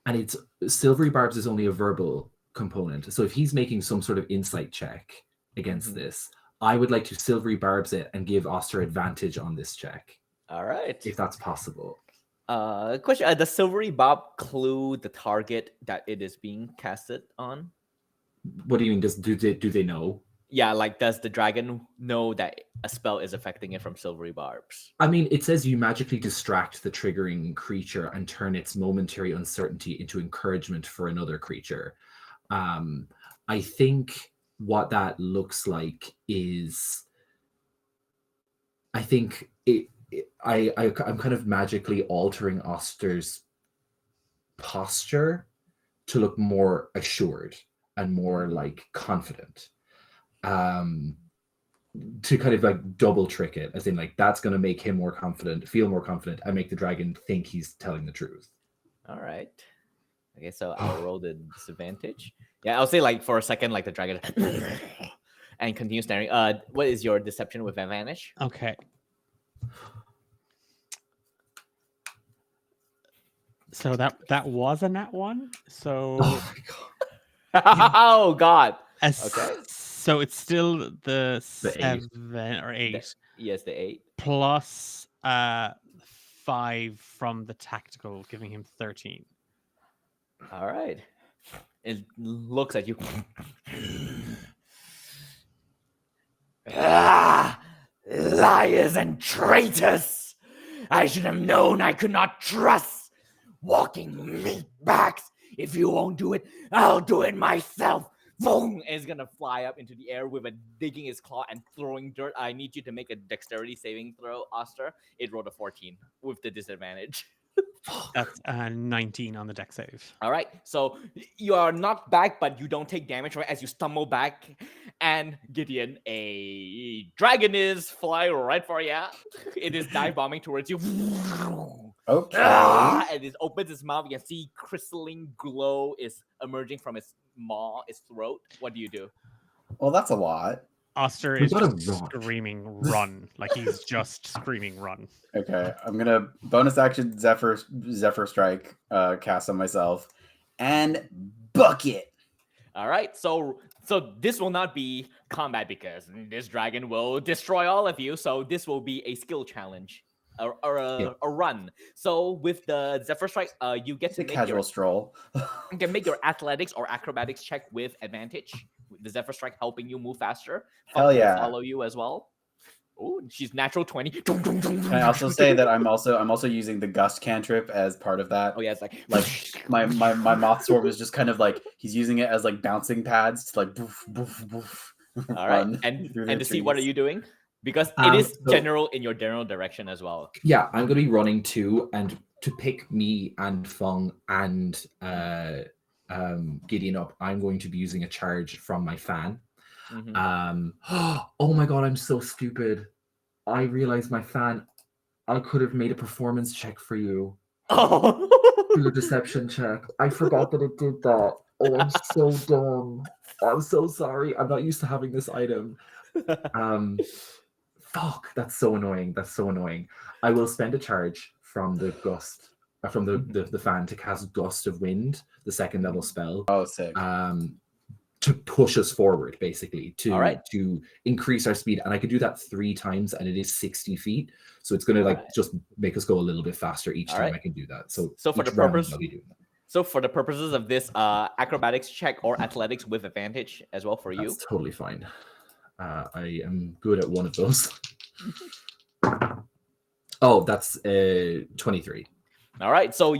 and it's silvery barbs is only a verbal component. So if he's making some sort of insight check against this, I would like to silvery barbs it and give Oster advantage on this check, All right. if that's possible. Question: does Silvery Bob clue the target that it is being casted on? What do you mean? Do they know? Yeah, like does the dragon know that a spell is affecting it from Silvery Barbs? I mean, it says you magically distract the triggering creature and turn its momentary uncertainty into encouragement for another creature. I think what that looks like is, I think I'm kind of magically altering Oster's posture to look more assured and more like confident. To kind of like double trick it, as in like that's going to make him more confident, feel more confident, and make the dragon think he's telling the truth. All right. Okay, so I'll roll the disadvantage. Yeah, I'll say like for a second, like the dragon and continue staring. What is your deception with advantage? Okay. So that was a nat 1. So Oh my god! Oh God. okay. So it's still the 8. 7 or 8 Yes, the 8 plus 5 from the tactical, giving him 13. All right. It looks at you. Liars and traitors! I should have known I could not trust walking meatbags. If you won't do it, I'll do it myself. Boom! And it's gonna fly up into the air with a digging his claw and throwing dirt. I need you to make a dexterity saving throw, Oster. It rolled a 14 with the disadvantage. That's 19 on the deck save. All right, so you are knocked back, but you don't take damage, right? As you stumble back, and Gideon, a dragon is flying right for you. It is dive bombing towards you. Okay. And it opens its mouth. You can see crystalline glow is emerging from its maw, its throat. What do you do? Well, that's a lot. Oster We is gotta just run. screaming run. Like he's just screaming run. Okay, I'm gonna bonus action Zephyr Strike cast on myself and bucket. All right, so this will not be combat because this dragon will destroy all of you. So this will be a skill challenge or a run. So with the Zephyr Strike, you get It's to a make casual stroll. you can make your athletics or acrobatics check with advantage. The Zephyr Strike helping you move faster. Hell Funk will yeah. follow you as well. Oh, she's natural 20. Can I also say that I'm also using the gust cantrip as part of that? Oh yeah, it's like my moth sword was just kind of like he's using it as like bouncing pads to like boof boof boof. all right, run and through the to see what are trees. you doing? Because it is So- general in your general direction as well. Yeah, I'm going to be running too, and to pick me and Fung and Gideon up, I'm going to be using a charge from my fan. Mhm. Oh my god, I'm so stupid. I realized my fan, I could have made a performance check for you. Oh, For your deception check. I forgot that it did that. Oh, I'm so dumb. I'm so sorry. I'm not used to having this item. Fuck, that's so annoying. That's so annoying. I will spend a charge from the gust, from the fan to cast Gust of Wind, the second level spell. Oh, sick. To push us forward, basically, to All right. to increase our speed, and I could do that 3 times, and it is 60 feet, so it's going to like just make us go a little bit faster each All time right. I can do that. So So for each the round purpose- I'll be doing that. So for the purposes of this acrobatics check or athletics with advantage as well for you. That's totally fine. I am good at one of those. Oh, that's 23. All right. So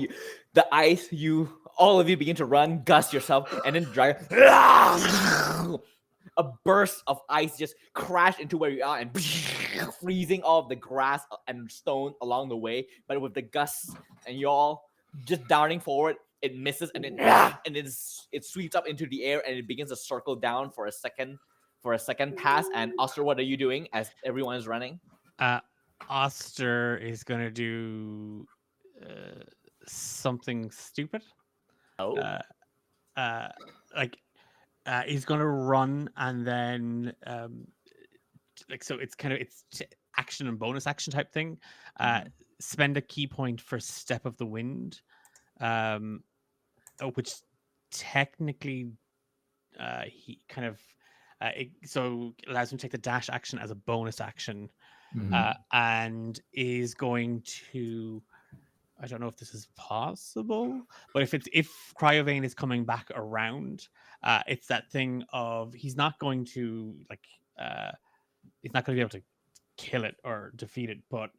all of you begin to run, gust yourself, and then dragon. A burst of ice just crashed into where you are and freezing all of the grass and stone along the way. But with the gusts and y'all just darting forward, it misses and then it sweeps up into the air and it begins to circle down for a second pass. And Oster, what are you doing as everyone is running? Oster is gonna do something stupid. Oh, He's gonna run and then so it's action and bonus action type thing. Spend a key point for Step of the Wind, which technically he kind of so allows him to take the dash action as a bonus action, and is going to. I don't know if this is possible, but if Cryovane is coming back around, it's that thing of he's not going to he's not going to be able to kill it or defeat it, but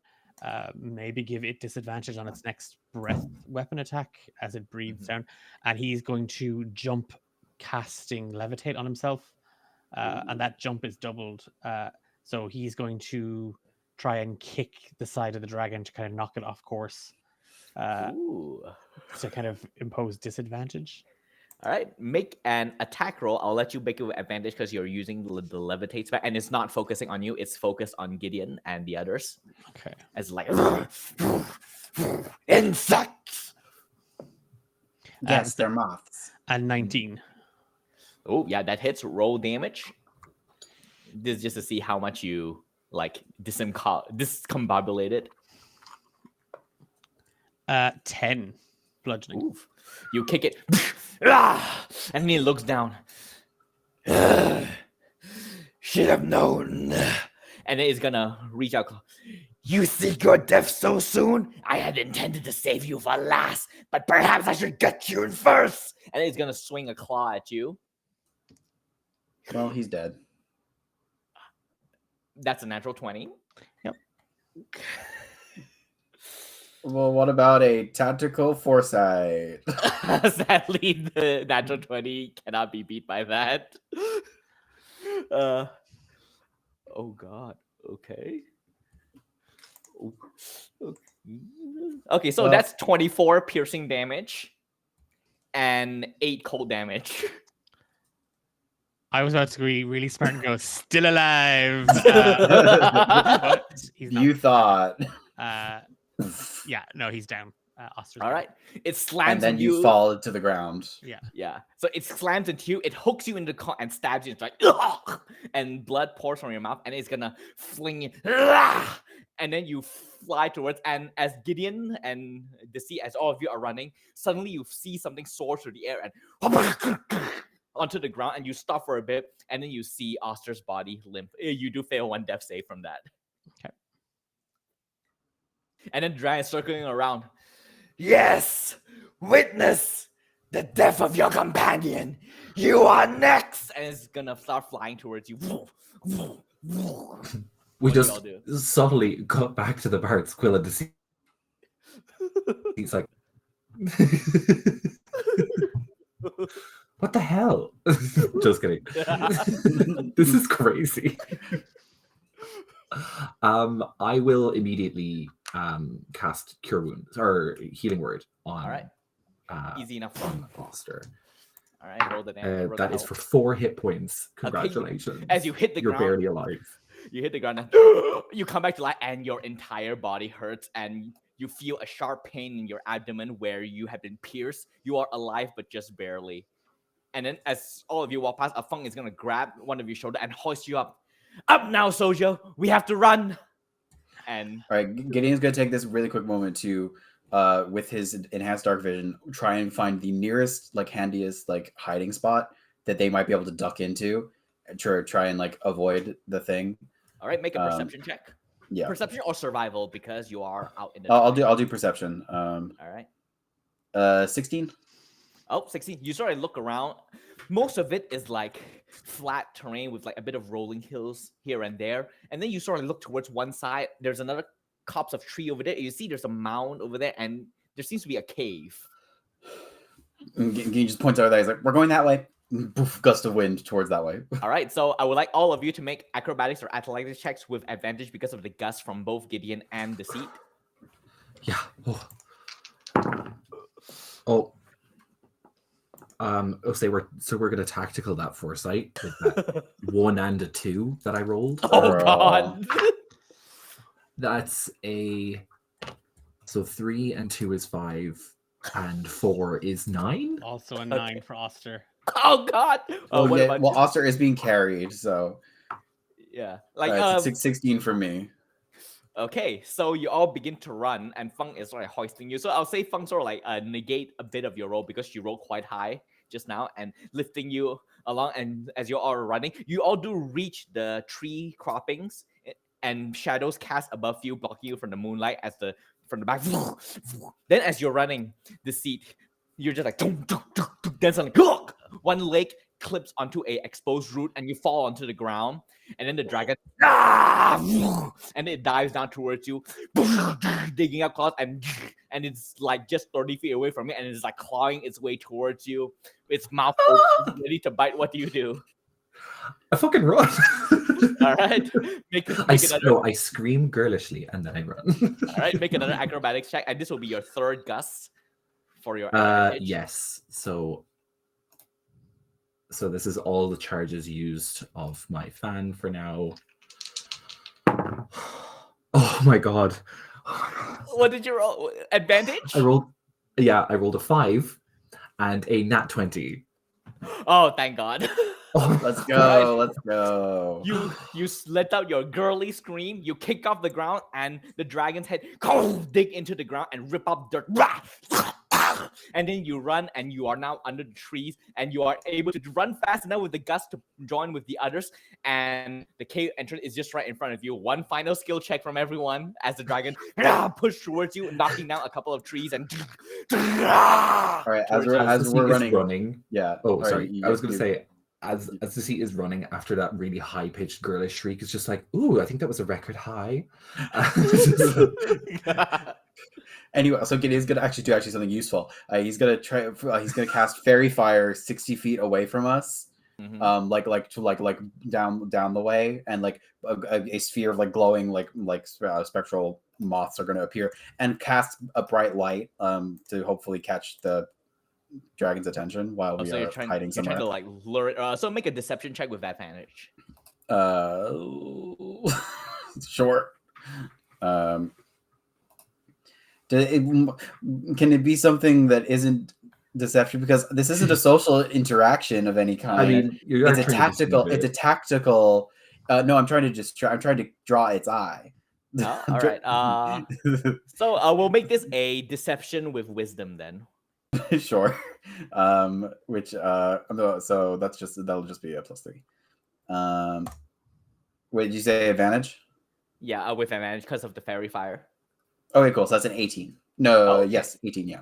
maybe give it disadvantage on its next breath weapon attack as it breathes down, and he's going to jump, casting levitate on himself, and that jump is doubled. So he's going to try and kick the side of the dragon to kind of knock it off course. To kind of impose disadvantage. All right, make an attack roll. I'll let you make it with advantage because you're using the levitate spell, and it's not focusing on you. It's focused on Gideon and the others. Okay. As like insects. Yes, they're moths. And 19. Oh yeah, that hits. Roll damage. This is just to see how much you like discombobulated. 10 bludgeoning. Oof. You kick it, and then he looks down. Should have known. And then he's gonna reach out. You seek your death so soon? I had intended to save you for last, but perhaps I should get you in first. And then he's gonna swing a claw at you. Well, he's dead. That's a natural 20. Yep. Well, what about a tactical foresight? Sadly, the natural 20 cannot be beat by that. Oh god. Okay. Okay, so that's 24 piercing damage and 8 cold damage. I was about to be really smart and go, still alive. But he's not. You thought. Yeah, no, he's down. Oster's All down. right. It slams And then into you fall to the ground. Yeah. Yeah. So it slams into you, it hooks you into and stabs you. It's like, ugh! And blood pours from your mouth, and it's gonna fling you. And then you fly towards, and as Gideon and Desi, as all of you are running, suddenly you see something soar through the air and onto the ground, and you stop for a bit, and then you see Oster's body limp. You do fail one death save from that. Okay. And then Dragon is circling around. Yes, witness the death of your companion. You are next. And it's gonna start flying towards you. We What do just y'all do? subtly cut back to the Bart's Quill and the He's like, what the hell? Just kidding. This is crazy. I will immediately cast Cure Wounds or Healing Word on. All right. Easy enough. On Foster. All right, roll the damage. roll That the is health. for 4 hit points. Okay, Congratulations. As you hit the You're ground, barely alive. you hit the ground and you come back to life, and your entire body hurts, and you feel a sharp pain in your abdomen where you have been pierced. You are alive, but just barely. And then, as all of you walk past, Afeng is gonna grab one of your shoulder and hoist you up. Up now, Sojo. We have to run. And All right, Gideon's going to take this really quick moment to, with his enhanced dark vision, try and find the nearest, like, handiest, like, hiding spot that they might be able to duck into, and try and like avoid the thing. all right, make a perception check. Yeah, Perception or survival, because you are out in the. I'll do perception. All right. 16. Oh, 16. You sort of look around. Most of it is like flat terrain with like a bit of rolling hills here and there. And then you sort of look towards one side. There's another copse of tree over there. You see there's a mound over there, and there seems to be a cave. And he just points over there. He's like, "We're going that way." Poof, gust of wind towards that way. All right. So I would like all of you to make acrobatics or athletics checks with advantage because of the gust from both Gideon and Deceit. Yeah. Oh. We're gonna tactical that foresight with that 1 and a 2 that I rolled. Oh God. That's so 3 and 2 is 5 and 4 is 9. Also a 9 for Oster. Oh God. Oh, What yeah. about Well, you? Oster is being carried, so Yeah. Like it's 16 for me. Okay, so you all begin to run, and Feng is sort of hoisting you. So I'll say Feng sort of like negate a bit of your roll because you rolled quite high just now, and lifting you along. And as you're all running, you all do reach the tree croppings, and shadows cast above you, blocking you from the moonlight as the from the back. Then as you're running, the seat, you're just like then suddenly one leg clips onto a exposed root, and you fall onto the ground. And then the dragon, and it dives down towards you, digging up claws, and it's like just 30 feet away from you, and it's like clawing its way towards you, its mouth open, ready to bite. What do you do? I fucking run. All right, make another. No, I scream girlishly and then I run. All right, make another acrobatics check, and this will be your third gust for your advantage. Yes. So this is all the charges used of my fan for now. Oh my god. What did you roll? Advantage? I rolled a 5 and a nat 20. Oh, thank God. Let's go. Let's go. You let out your girly scream, you kick off the ground, and the dragon's head dig into the ground and rip up dirt. And then you run, and you are now under the trees, and you are able to run fast enough with the gust to join with the others. And the cave entrance is just right in front of you. One final skill check from everyone as the dragon pushes towards you, knocking down a couple of trees. And all right, as we're running, yeah. Oh, sorry. I was going to say, as the seat is running after that really high-pitched girlish shriek, it's just like, ooh, I think that was a record high. Anyway, so Gideon's gonna actually do something useful. He's gonna cast Fairy Fire 60 feet away from us, like down the way, and like a sphere of like glowing spectral moths are gonna appear and cast a bright light to hopefully catch the dragon's attention while we are hiding somewhere. You're trying to like lure it. So make a deception check with advantage. Sure. Can it be something that isn't deception? Because this isn't a social interaction of any kind. I mean, it's a tactical. It's a tactical. No, I'm trying to draw its eye. Oh, all right. So we'll make this a deception with wisdom then. Sure. Which so that'll just be a +3. Wait, did you say advantage? Yeah, with advantage because of the fairy fire. Okay, cool. So that's an 18. No, yes, 18. Yeah.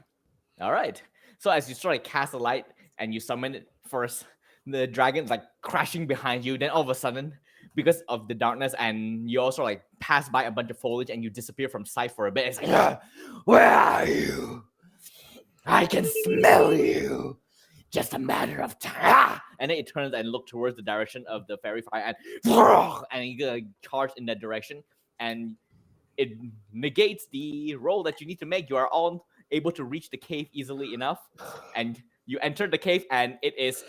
All right. So as you sort of cast a light and you summon it first, the dragon's like crashing behind you. Then all of a sudden, because of the darkness, and you also like pass by a bunch of foliage and you disappear from sight for a bit. It's like, where are you? I can smell you. Just a matter of time. And then it turns and looks towards the direction of the fairy fire, and you charge in that direction, and it negates the roll that you need to make. You are all able to reach the cave easily enough, and you enter the cave, and it's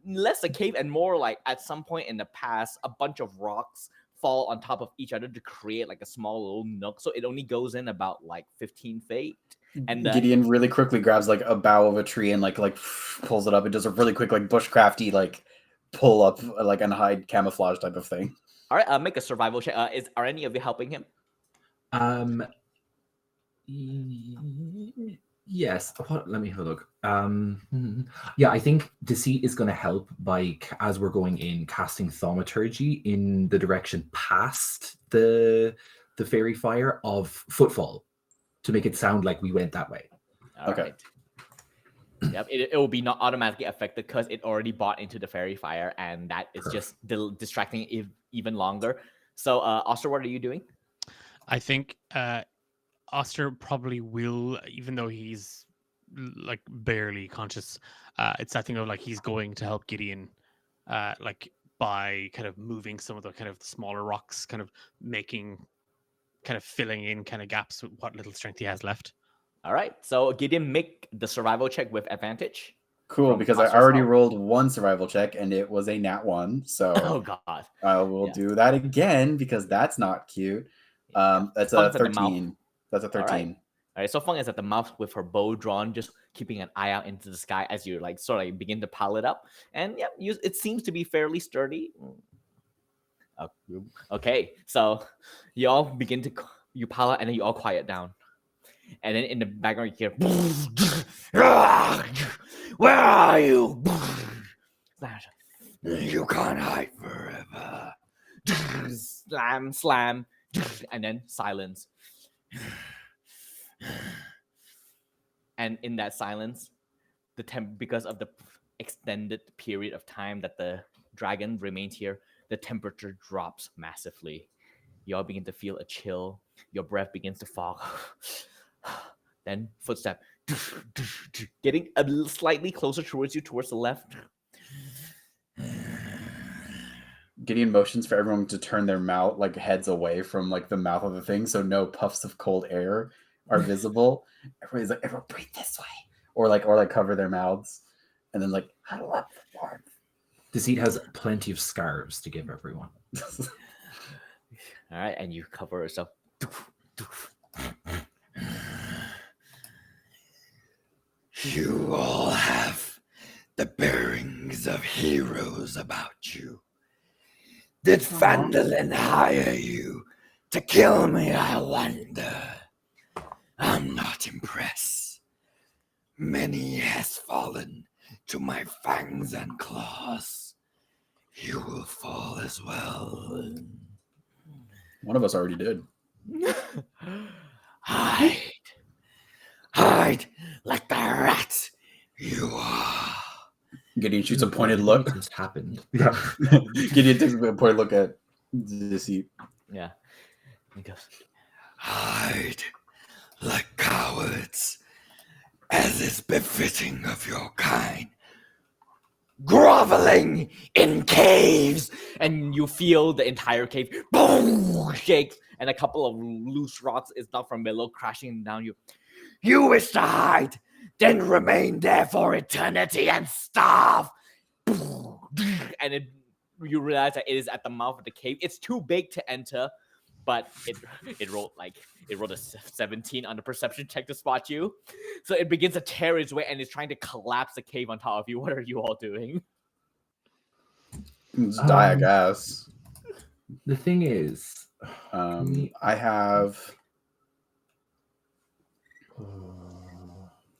less a cave and more like at some point in the past, a bunch of rocks fall on top of each other to create like a small little nook. So it only goes in about like 15 feet. And Gideon really quickly grabs like a bough of a tree and like pulls it up. It does a really quick like bushcrafty like pull up like and hide camouflage type of thing. All right, make a survival check. Are any of you helping him? Yes. Let me have a look. Yeah, I think Deceit is going to help by, as we're going in, casting Thaumaturgy in the direction past the fairy fire of footfall to make it sound like we went that way. Okay. Right. Yep, it will be not automatically affected because it already bought into the fairy fire, and that is just distracting it even longer. So, Oster, what are you doing? I think Oster probably will, even though he's like barely conscious. It's that thing of like he's going to help Gideon, like by kind of moving some of the kind of smaller rocks, kind of filling in kind of gaps with what little strength he has left. All right, so Gideon, make the survival check with advantage. Cool, because I already rolled one survival check and it was a nat 1. So oh god, I will do that again because that's not cute. That's a 13. That's a 13. All right, so Feng is at the mouth with her bow drawn, just keeping an eye out into the sky as you begin to pile it up. And yeah, it seems to be fairly sturdy. Okay, so you all begin to you pile out, and then you all quiet down, and then in the background you hear, Where are you? You can't hide forever. slam, slam, and then silence. And in that silence, because of the extended period of time that the dragon remains here, the temperature drops massively. You all begin to feel a chill. Your breath begins to fog. Then footstep, getting slightly closer towards you, towards the left. Gideon motions for everyone to turn their mouth, like heads away from like the mouth of the thing, so no puffs of cold air are visible. Everybody's like, "Everyone breathe this way," or like cover their mouths, and then like huddle up the warmth. The seat has plenty of scarves to give everyone. All right, and you cover yourself. You all have the bearings of heroes about you. Did Fandolin hire you to kill me, I wonder? I'm not impressed. Many has fallen to my fangs and claws. You will fall as well. One of us already did. Hide. Hide like the rat you are. Gideon shoots a pointed look. This happened. Yeah. Gideon takes a pointed look at the seat. Yeah. He goes, Hide like cowards, as is befitting of your kind. Groveling in caves. and you feel the entire cave boom shakes, and a couple of loose rocks is knocked from below, crashing down you. You wish to hide, then remain there for eternity and starve. And you realize that it is at the mouth of the cave. It's too big to enter, but it rolled a 17 on the perception check to spot you. So it begins to tear its way and is trying to collapse the cave on top of you. What are you all doing? Just die, I guess. The thing is, I have.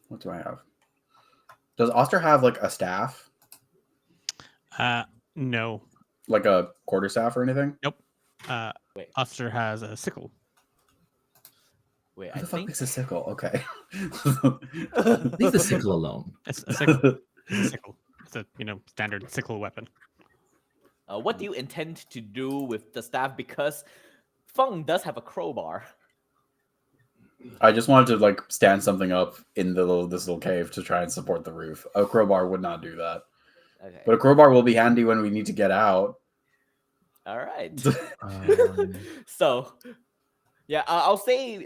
What do I have? Does Oster have like a staff, No. like a quarterstaff or anything? Wait. Oster has a sickle. Wait, Who I the fuck think makes a sickle? Okay. leave the sickle alone. It's a sickle. It's a sickle. It's a standard sickle weapon. what do you intend to do with the staff? Because Feng does have a crowbar. I just wanted to like stand something up in this little cave to try and support the roof. A crowbar would not do that, Okay. but a crowbar will be handy when we need to get out. All right. Um, So, yeah, I'll say.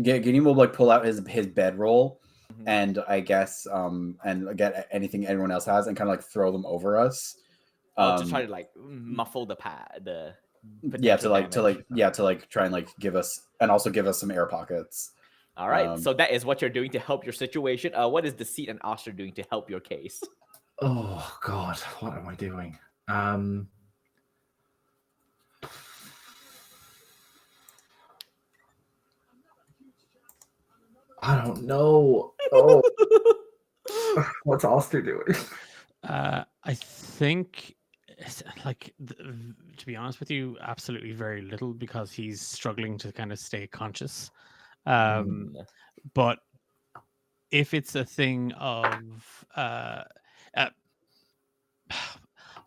Gideon will like pull out his bedroll Mhm. and I guess and get anything anyone else has and kind of like throw them over us. To try to like muffle the Yeah, to potential damage. try and like give us and also give us some air pockets. All right, so that is what you're doing to help your situation. What is Deceit and Oster doing to help your case? oh God, what am I doing? I don't know. Oh, what's Oster doing? I think, to be honest with you, absolutely very little because he's struggling to kind of stay conscious. But if it's a thing of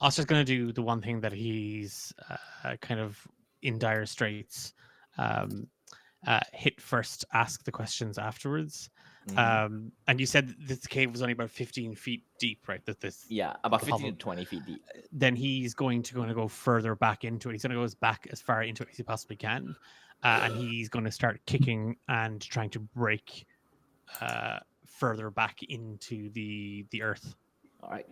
Oscar's going to do the one thing that he's kind of in dire straits. Hit first, ask the questions afterwards. And you said this cave was only about 15 feet deep, right? Yeah, about 15 to 20 feet deep. Then he's going to go further back into it. He's going to go back as far into it as he possibly can. And he's going to start kicking and trying to break further back into the earth. All right.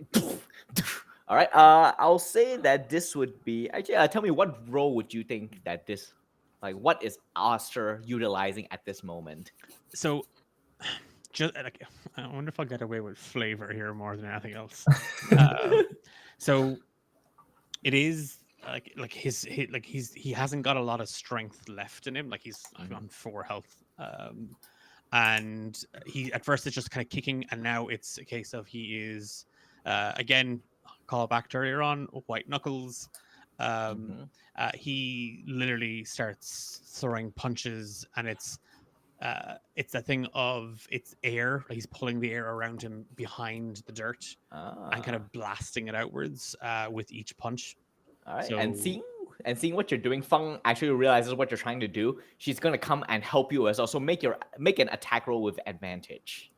All right. I'll say that this would be actually. Tell me, what role would you think that this, like, what is Oster utilizing at this moment? So, just like, I wonder if I'll get away with flavor here more than anything else. So, it is he hasn't got a lot of strength left in him. Like he's on 4 health. And he at first it's just kind of kicking, and now it's a case of he is again, call back to earlier on, white knuckles. He literally starts throwing punches, and it's a thing of it's air. He's pulling the air around him behind the dirt and kind of blasting it outwards with each punch. All right, So, and seeing what you're doing, Feng actually realizes what you're trying to do. She's gonna come and help you as well. So make an attack roll with advantage.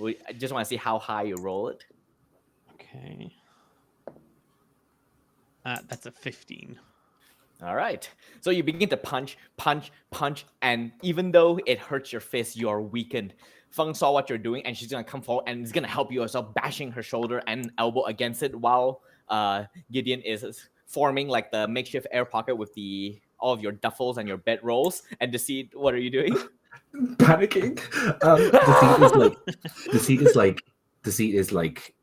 I just want to see how high you roll it. okay, that's a 15. All right. So you begin to punch, and even though it hurts your fist, you are weakened. Feng saw what you're doing, and she's gonna come forward and is gonna help you as well, bashing her shoulder and elbow against it, while Gideon is forming like the makeshift air pocket with all of your duffels and your bedrolls. And Deceit, what are you doing? Panicking. Deceit is like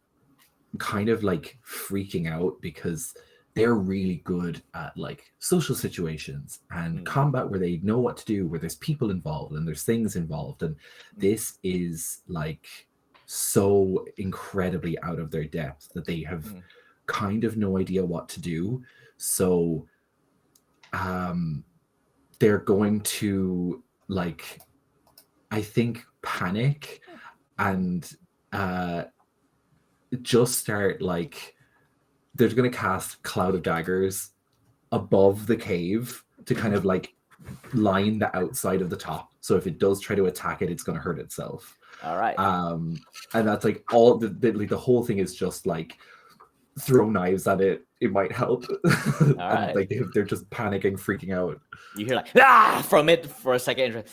kind of like freaking out because they're really good at like social situations and combat where they know what to do, where there's people involved and there's things involved, and this is like so incredibly out of their depth that they have kind of no idea what to do. So they're going to like, I think, panic and just start like, they're going to cast Cloud of Daggers above the cave to kind of like line the outside of the top. So if it does try to attack it, it's going to hurt itself. All right. And that's like all the whole thing is just like throw knives at it. It might help. All right. Like they're just panicking, freaking out. You hear like from it for a second.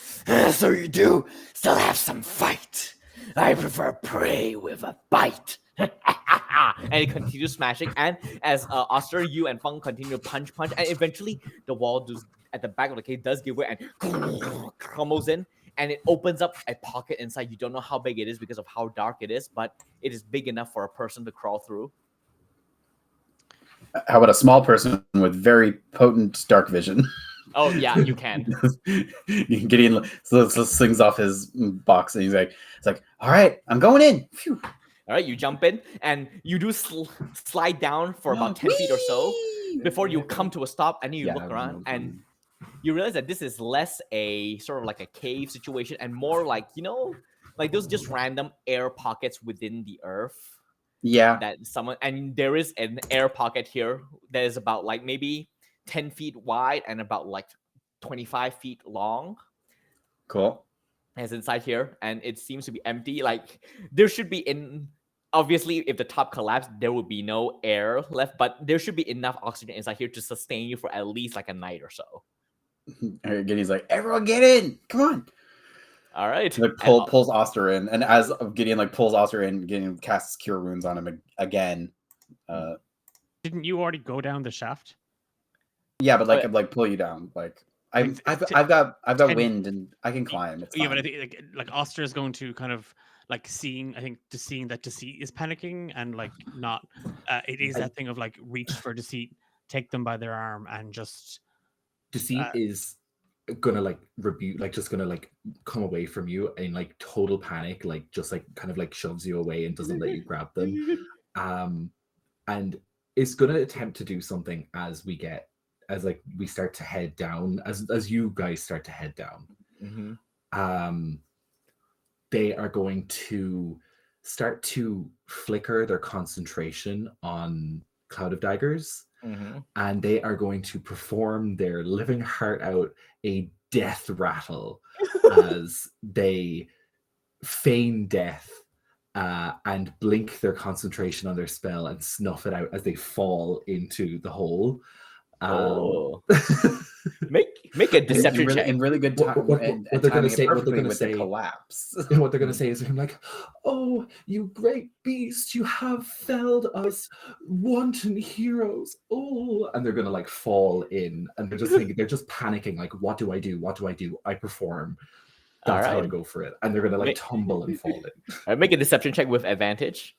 So you do still have some fight. I prefer prey with a bite. And it continues smashing. And as Oster, you and Feng continue to punch, and eventually the wall at the back of the cave does give way and crumbles in, and it opens up a pocket inside. You don't know how big it is because of how dark it is, but it is big enough for a person to crawl through. How about a small person with very potent dark vision? Oh yeah, you can. Gideon slings off his box and he's like, all right, I'm going in. Phew. All right, you jump in and you do slide down for about 10 feet or so before you come to a stop, and then you look around and you realize that this is less a sort of like a cave situation and more like, like those just random air pockets within the earth. Yeah. And there is an air pocket here that is about like maybe 10 feet wide and about like 25 feet long. Cool. As inside here, and it seems to be empty. Like there should be obviously if the top collapsed, there would be no air left, but there should be enough oxygen inside here to sustain you for at least like a night or so. Gideon's like, everyone get in, come on. All right. Like pulls Oster in, and as Gideon like pulls Oster in, Gideon casts Cure Wounds on him again. Didn't you already go down the shaft? Yeah, but like pull you down. Like I've got wind and I can climb. It's yeah, fine. but I think like Oster is going to kind of like seeing that Deceit is panicking and like not. It is that thing of like reach for Deceit, take them by their arm, and just Deceit is gonna like rebuke, like just gonna like come away from you in like total panic, like just like kind of like shoves you away and doesn't let you grab them, and it's gonna attempt to do something as we start to head down, as you guys start to head down. They are going to start to flicker their concentration on Cloud of Daggers, and they are going to perform their living heart out a death rattle as they feign death and blink their concentration on their spell and snuff it out as they fall into the hole. Make a deception check. In really good time. What they're going to say? What they're going to say? Collapse. What they're going to say is like, "Oh, you great beast! You have felled us, wanton heroes!" Oh, and they're going to like fall in, and they're just thinking, they're just panicking. Like, what do I do? What do I do? I perform. That's how I go for it. And they're going to like tumble and fall in. All right, make a deception check with advantage.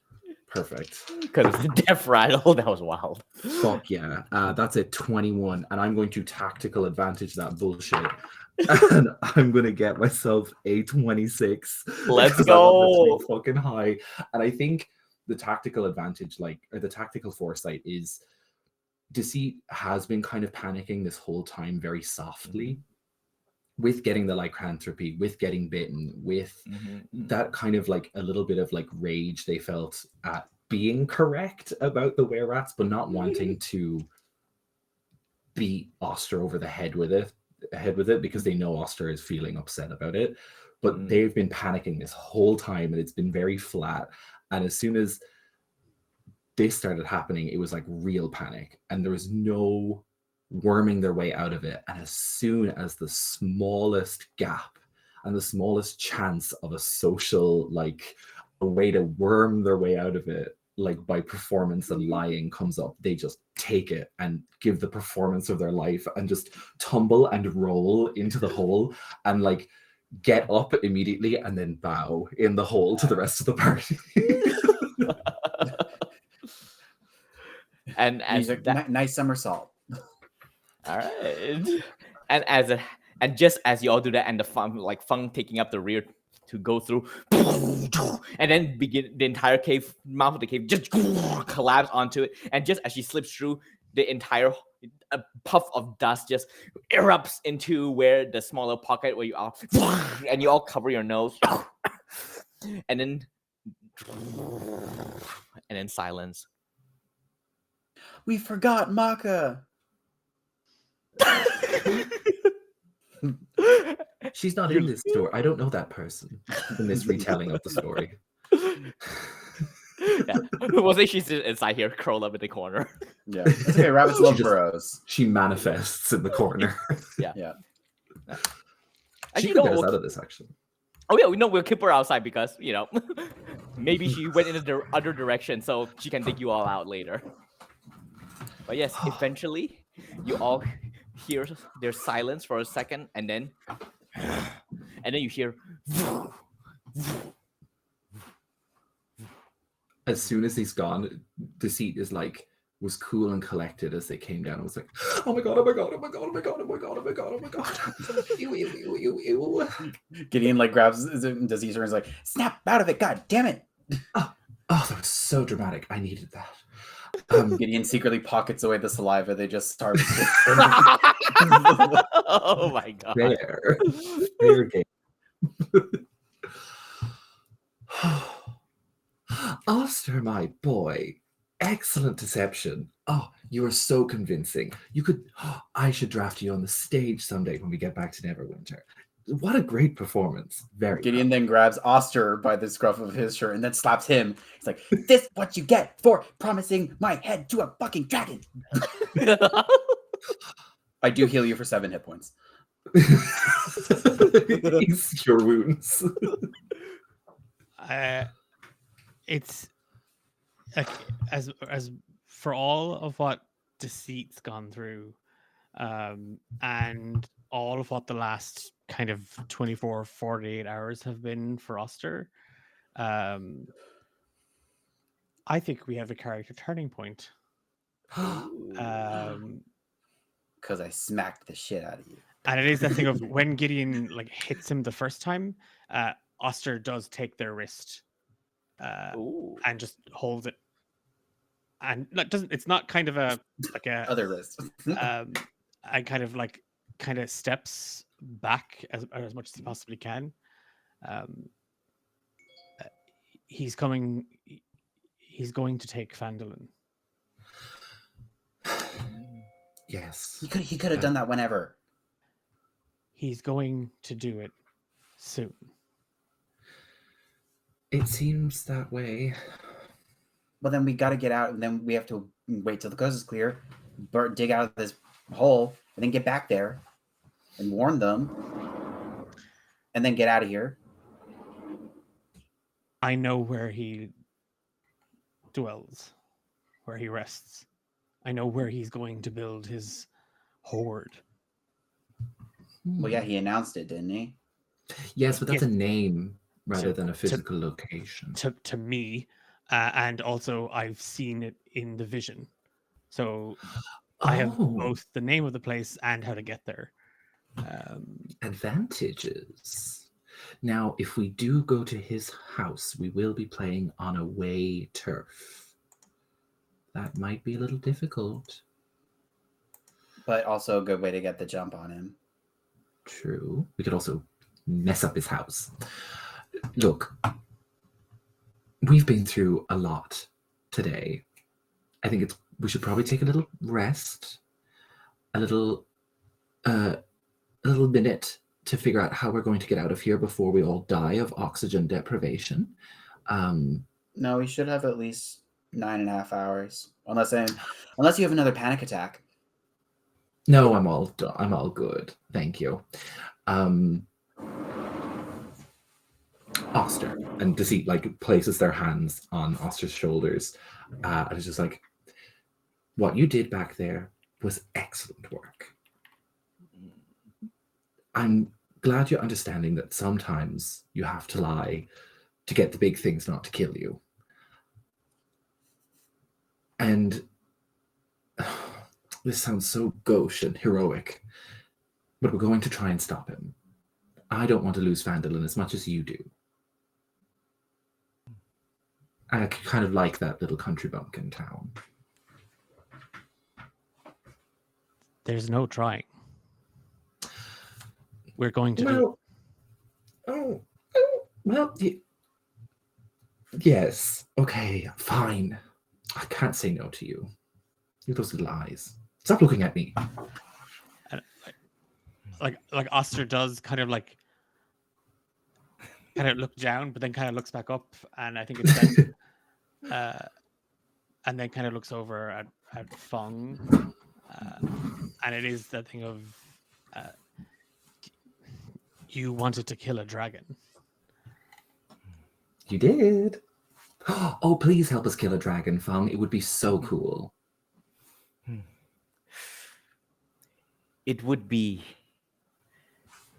Perfect. Because it's the death rattle. That was wild. Fuck yeah. That's a 21, and I'm going to tactical advantage that bullshit. And I'm going to get myself a 26. Let's because I want this to go. be fucking high. And I think the tactical advantage, or the tactical foresight, is Deceit has been kind of panicking this whole time very softly with getting the lycanthropy, with getting bitten, with that kind of like a little bit of like rage they felt at being correct about the were-rats, but not wanting to beat Oster over the head with it because they know Oster is feeling upset about it. But they've been panicking this whole time, and it's been very flat. And as soon as this started happening, it was like real panic, and there was no worming their way out of it. And as soon as the smallest gap and the smallest chance of a social, like a way to worm their way out of it, like by performance and lying, comes up, they just take it and give the performance of their life and just tumble and roll into the hole and like get up immediately and then bow in the hole to the rest of the party. And as that, nice somersault. all right, and just as you all do that, and the Fung taking up the rear to go through, and then begin the entire mouth of the cave just collapse onto it, and just as she slips through, the entire puff of dust just erupts into where the smaller pocket where you are, and you all cover your nose, and then silence. We forgot Maka. She's not in this story. I don't know that person in this retelling of the story. Yeah, we'll say she's inside here, curled up in the corner. Yeah, it's okay. Rabbits love burrows. She manifests in the corner. Yeah. She can get us out of this, actually. Oh yeah, we'll keep her outside because maybe she went in the other direction, so she can dig you all out later. But yes, eventually you all hear there's silence for a second, and then you hear. As soon as he's gone, Deceit was cool and collected as they came down. It was like, oh my god, oh my god, oh my god, oh my god, oh my god, oh my god, oh my god. Ew, ew, ew, ew, ew. Gideon grabs Deceit and is like, snap out of it, god damn it. Oh, that was so dramatic. I needed that. Gideon secretly pockets away the saliva. They just start. Oh my god. Fair game. Oster, my boy, excellent deception. Oh, you are so convincing. I should draft you on the stage someday when we get back to Neverwinter. What a great performance. Very Gideon then grabs Oster by the scruff of his shirt and then slaps him. He's like, this what you get for promising my head to a fucking dragon. I do heal you for 7 hit points. Ease your wounds. It's like as for all of what Deceit's gone through, and all of what the last kind of 24-48 hours have been for Oster, I think we have a character turning point. Because I smacked the shit out of you. And it is that thing of when Gideon hits him the first time, Oster does take their wrist and just holds it, and it's not kind of a other wrist. and kind of steps back as much as he possibly can. He's going to take Fandolin. Yes. He could have done that whenever. He's going to do it soon. It seems that way. Well, then we got to get out, and then we have to wait till the coast is clear, dig out of this hole, and then get back there and warn them, and then get out of here. I know where he dwells, where he rests. I know where he's going to build his hoard. Well, yeah, he announced it, didn't he? Yes, but that's a name rather than a physical location. To me, and also I've seen it in the vision. So I have both the name of the place and how to get there. Advantages. Now, if we do go to his house, we will be playing on away turf. That might be a little difficult. But also a good way to get the jump on him. True. We could also mess up his house. Look, we've been through a lot today. I think we should probably take a little rest, a little minute to figure out how we're going to get out of here before we all die of oxygen deprivation. No, we should have at least 9.5 hours, unless you have another panic attack. No, I'm all good. Thank you. Oster, and Deceit like places their hands on Oster's shoulders. And it's just like, what you did back there was excellent work. I'm glad you're understanding that sometimes you have to lie to get the big things not to kill you. And this sounds so gauche and heroic, but we're going to try and stop him. I don't want to lose Vandalin as much as you do. I kind of like that little country bumpkin town. There's no trying. We're going to do it. Well, yes. Okay, fine. I can't say no to you. You're those little eyes. Stop looking at me. And like Oster does kind of look down, but then kind of looks back up, and I think it's then, and then kind of looks over at Fong, and it is that thing of you wanted to kill a dragon. You did. Oh, please help us kill a dragon, Fong. It would be so cool. It would be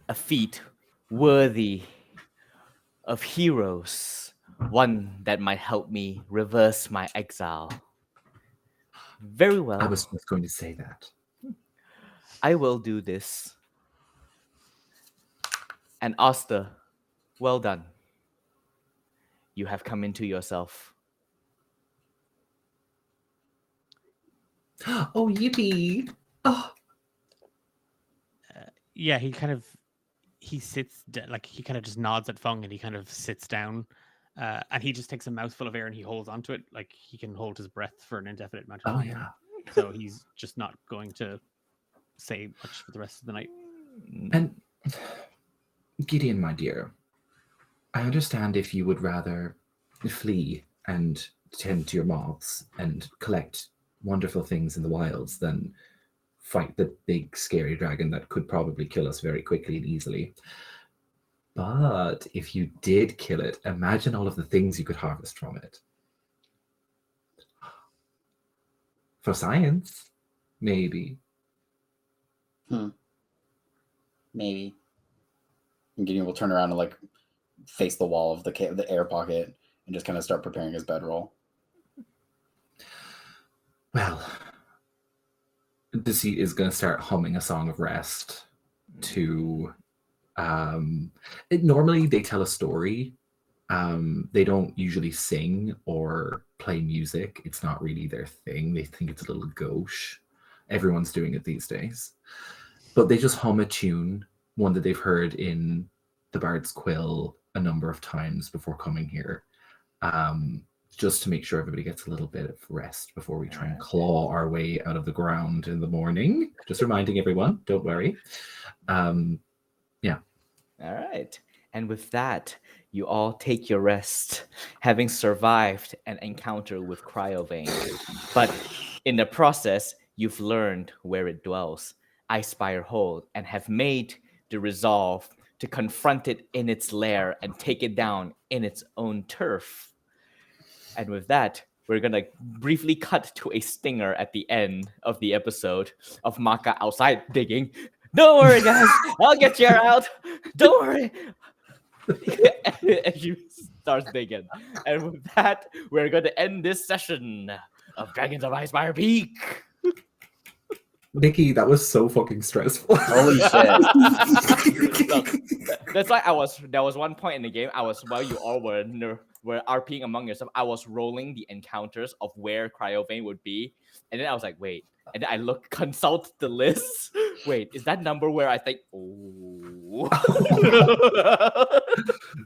a feat worthy of heroes, one that might help me reverse my exile. Very well. I was just going to say that. I will do this. And Oster, well done. You have come into yourself. Oh, yippee. Oh. Yeah, he sits he kind of just nods at Fung, and he kind of sits down, and he just takes a mouthful of air and he holds onto it like he can hold his breath for an indefinite amount of time. Yeah. So he's just not going to say much for the rest of the night. And Gideon, my dear, I understand if you would rather flee and tend to your moths and collect wonderful things in the wilds than fight the big scary dragon that could probably kill us very quickly and easily. But if you did kill it, imagine all of the things you could harvest from it. For science, maybe. Maybe. And Gideon will turn around and face the wall of the air pocket and just kind of start preparing his bedroll. Well, Deceit is going to start humming a song of rest to normally they tell a story. They don't usually sing or play music. It's not really their thing. They think it's a little gauche. Everyone's doing it these days. But they just hum a tune, one that they've heard in the Bard's Quill a number of times before coming here. Just to make sure everybody gets a little bit of rest before we try and claw our way out of the ground in the morning. Just reminding everyone, don't worry. Yeah. All right. And with that, you all take your rest, having survived an encounter with Cryovane. But in the process, you've learned where it dwells, Icespire Hold, and have made the resolve to confront it in its lair and take it down in its own turf. And with that, we're going to briefly cut to a stinger at the end of the episode of Maka outside digging. Don't worry, guys. I'll get you out. Don't worry. As you starts digging. And with that, we're going to end this session of Dragons of Icespire Peak. Nikki, that was so fucking stressful. Holy shit. Look, that's why there was one point in the game while you all were RPing among yourself, I was rolling the encounters of where Cryovane would be, and then I was like, wait, and then I consult the list. Wait, is that number where I think? Oh,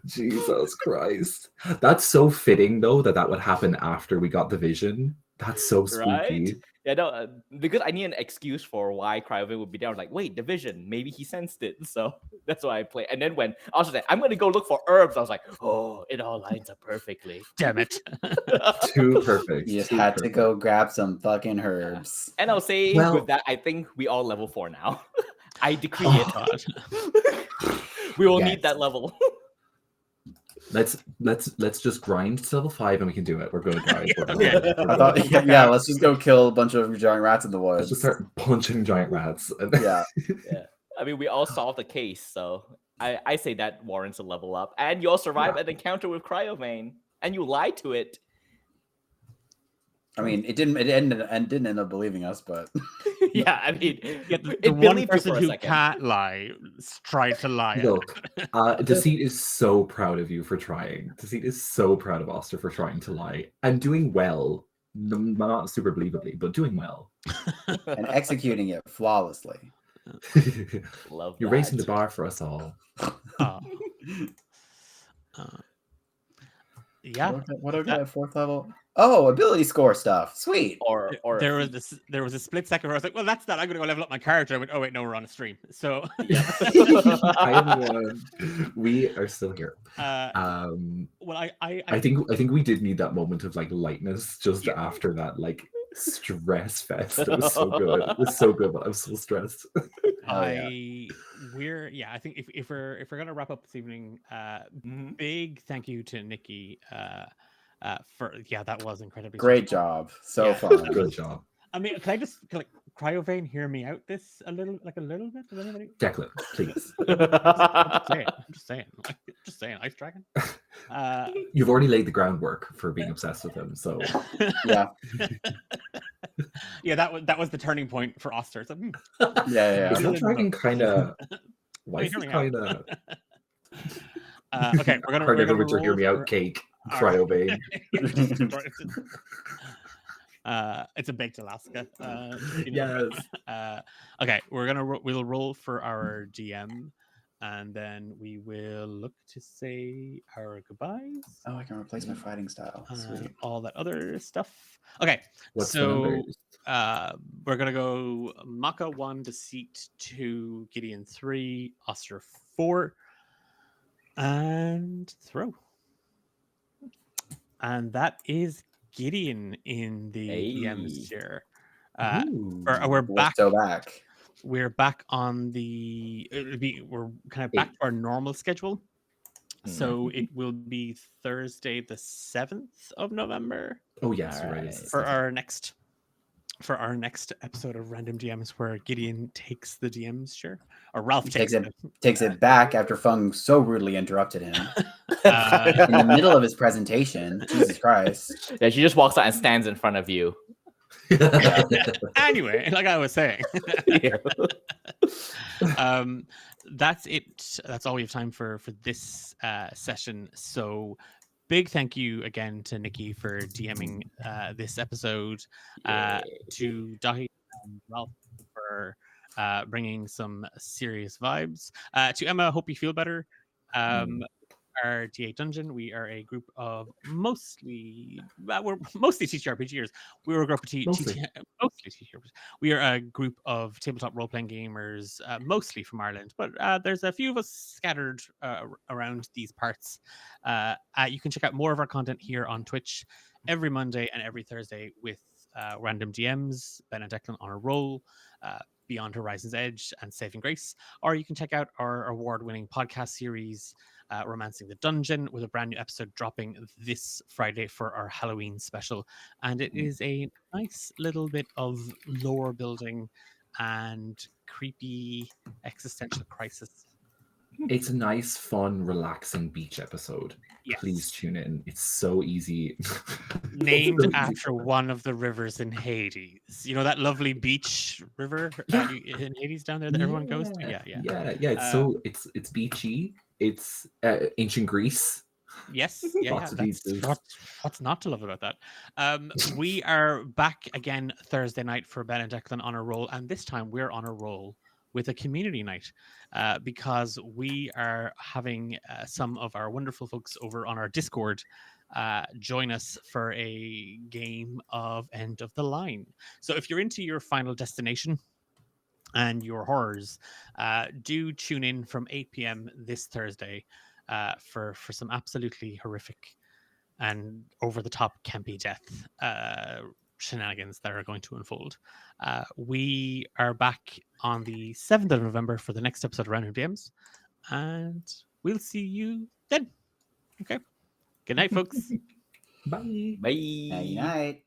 Jesus Christ. That's so fitting though that would happen after we got the vision. That's so spooky. Right? Yeah, no, because I need an excuse for why Cryovane would be there. I was like, wait, the vision. Maybe he sensed it. So that's why I play. And then when I was like, I'm going to go look for herbs, I was like, oh, it all lines up perfectly. Damn it. Too perfect. You just too had to perfect. go grab some fucking herbs. And I'll say Well- with that, I think we all level 4 now. I decree Oh, it. God. We will Yes. need that level. Let's just grind to level 5 and we can do it. We're good, guys. We're good. Okay. We're I good. thought, yeah, let's just go kill a bunch of giant rats in the Let's woods. just start punching giant rats. Yeah. Yeah. I mean, we all solved the case, so I say that warrants a level up. And you all survived an encounter with Cryovane, and you lied to it. I mean, it didn't end up believing us, but Yeah, I mean, Yeah, the it one believed you person for a who second. can't lie tried to lie. Look, Deceit is so proud of you for trying. Deceit is so proud of Oster for trying to lie and doing well. Not super believably, but doing well. and executing it flawlessly. Love You're that. raising the bar for us all. Oh. Yeah. What do I got at 4th level? Oh, ability score stuff. Sweet. Or There was a split second where I was like, well, that's that. I'm going to go level up my character. I went, oh, wait, no, we're on a stream. So, I won. We are still here. well, I think we did need that moment of like lightness just Yeah. after that like stress fest. It was so good. It was so good, but I'm so stressed. I think if we're gonna wrap up this evening, Mhm. big thank you to Nikki for that was incredibly Great stressful. job. So Yeah. fun. Good job. I mean, can Cryovane hear me out this a little bit? Does anybody? Declan, please. I'm just saying, Ice Dragon. You've already laid the groundwork for being obsessed with him, so Yeah. Yeah, that was the turning point for Oster. So, Yeah. is that dragon kind of why is hear it me kind of okay, we're gonna Winter hear roll me for- out cake All right. Cryovane. It's a baked Alaska. Yes. Okay, we'll roll for our DM, and then we will look to say our goodbyes. Oh, I can replace my fighting style. Sweet. All that other stuff. Okay, What's the so numbers? we're gonna go Maka 1, Deceit 2, Gideon 3, Oster 4, and Throw. And that is Gideon in the DM's chair. We're back. So back. We're back on we're kind of back to our normal schedule. So it will be Thursday, the 7th of November. Oh yes, you're right. Alright. It's For our next episode of Random DMs, where Gideon takes the DM's chair, or Ralph takes it. Takes it back after Fung so rudely interrupted him Uh, in the middle of his presentation. Jesus Christ. Yeah, she just walks out and stands in front of you. anyway, like I was saying, Yeah. that's it. That's all we have time for this session. So big thank you again to Nikki for DMing this episode, to Dahi and Ralph for bringing some serious vibes, to Emma, hope you feel better. Our D8 Dungeon, we are a group of we're mostly TTRPGers. We were a group of Mostly. mostly TTRPGers. We are a group of tabletop role-playing gamers, mostly from Ireland, but there's a few of us scattered around these parts. You can check out more of our content here on Twitch every Monday and every Thursday with Random DMs, Ben and Declan on a roll, Beyond Horizon's Edge, and Saving Grace. Or you can check out our award-winning podcast series, Romancing the Dungeon, with a brand new episode dropping this Friday for our Halloween special. And it is a nice little bit of lore building and creepy existential crisis. It's a nice, fun, relaxing beach episode. Please Yes. tune in. It's so easy. Named So easy after to- one of the rivers in Hades. You know that lovely beach river Yeah. in Hades down there that everyone goes to? Yeah, yeah. Yeah. It's Um, so it's beachy. It's ancient Greece. Yes, yeah, Lots of That's beaches. what's not to love about that. We are back again Thursday night for Ben and Declan on a roll, and this time we're on a roll with a community night because we are having some of our wonderful folks over on our Discord join us for a game of End of the Line. So if you're into your Final Destination and your horrors, do tune in from 8 p.m. this Thursday for some absolutely horrific and over the top campy death shenanigans that are going to unfold. We are back on the 7th of November for the next episode of Random DMs, and we'll see you then. Okay. Good night, folks. Bye. Bye. Night night.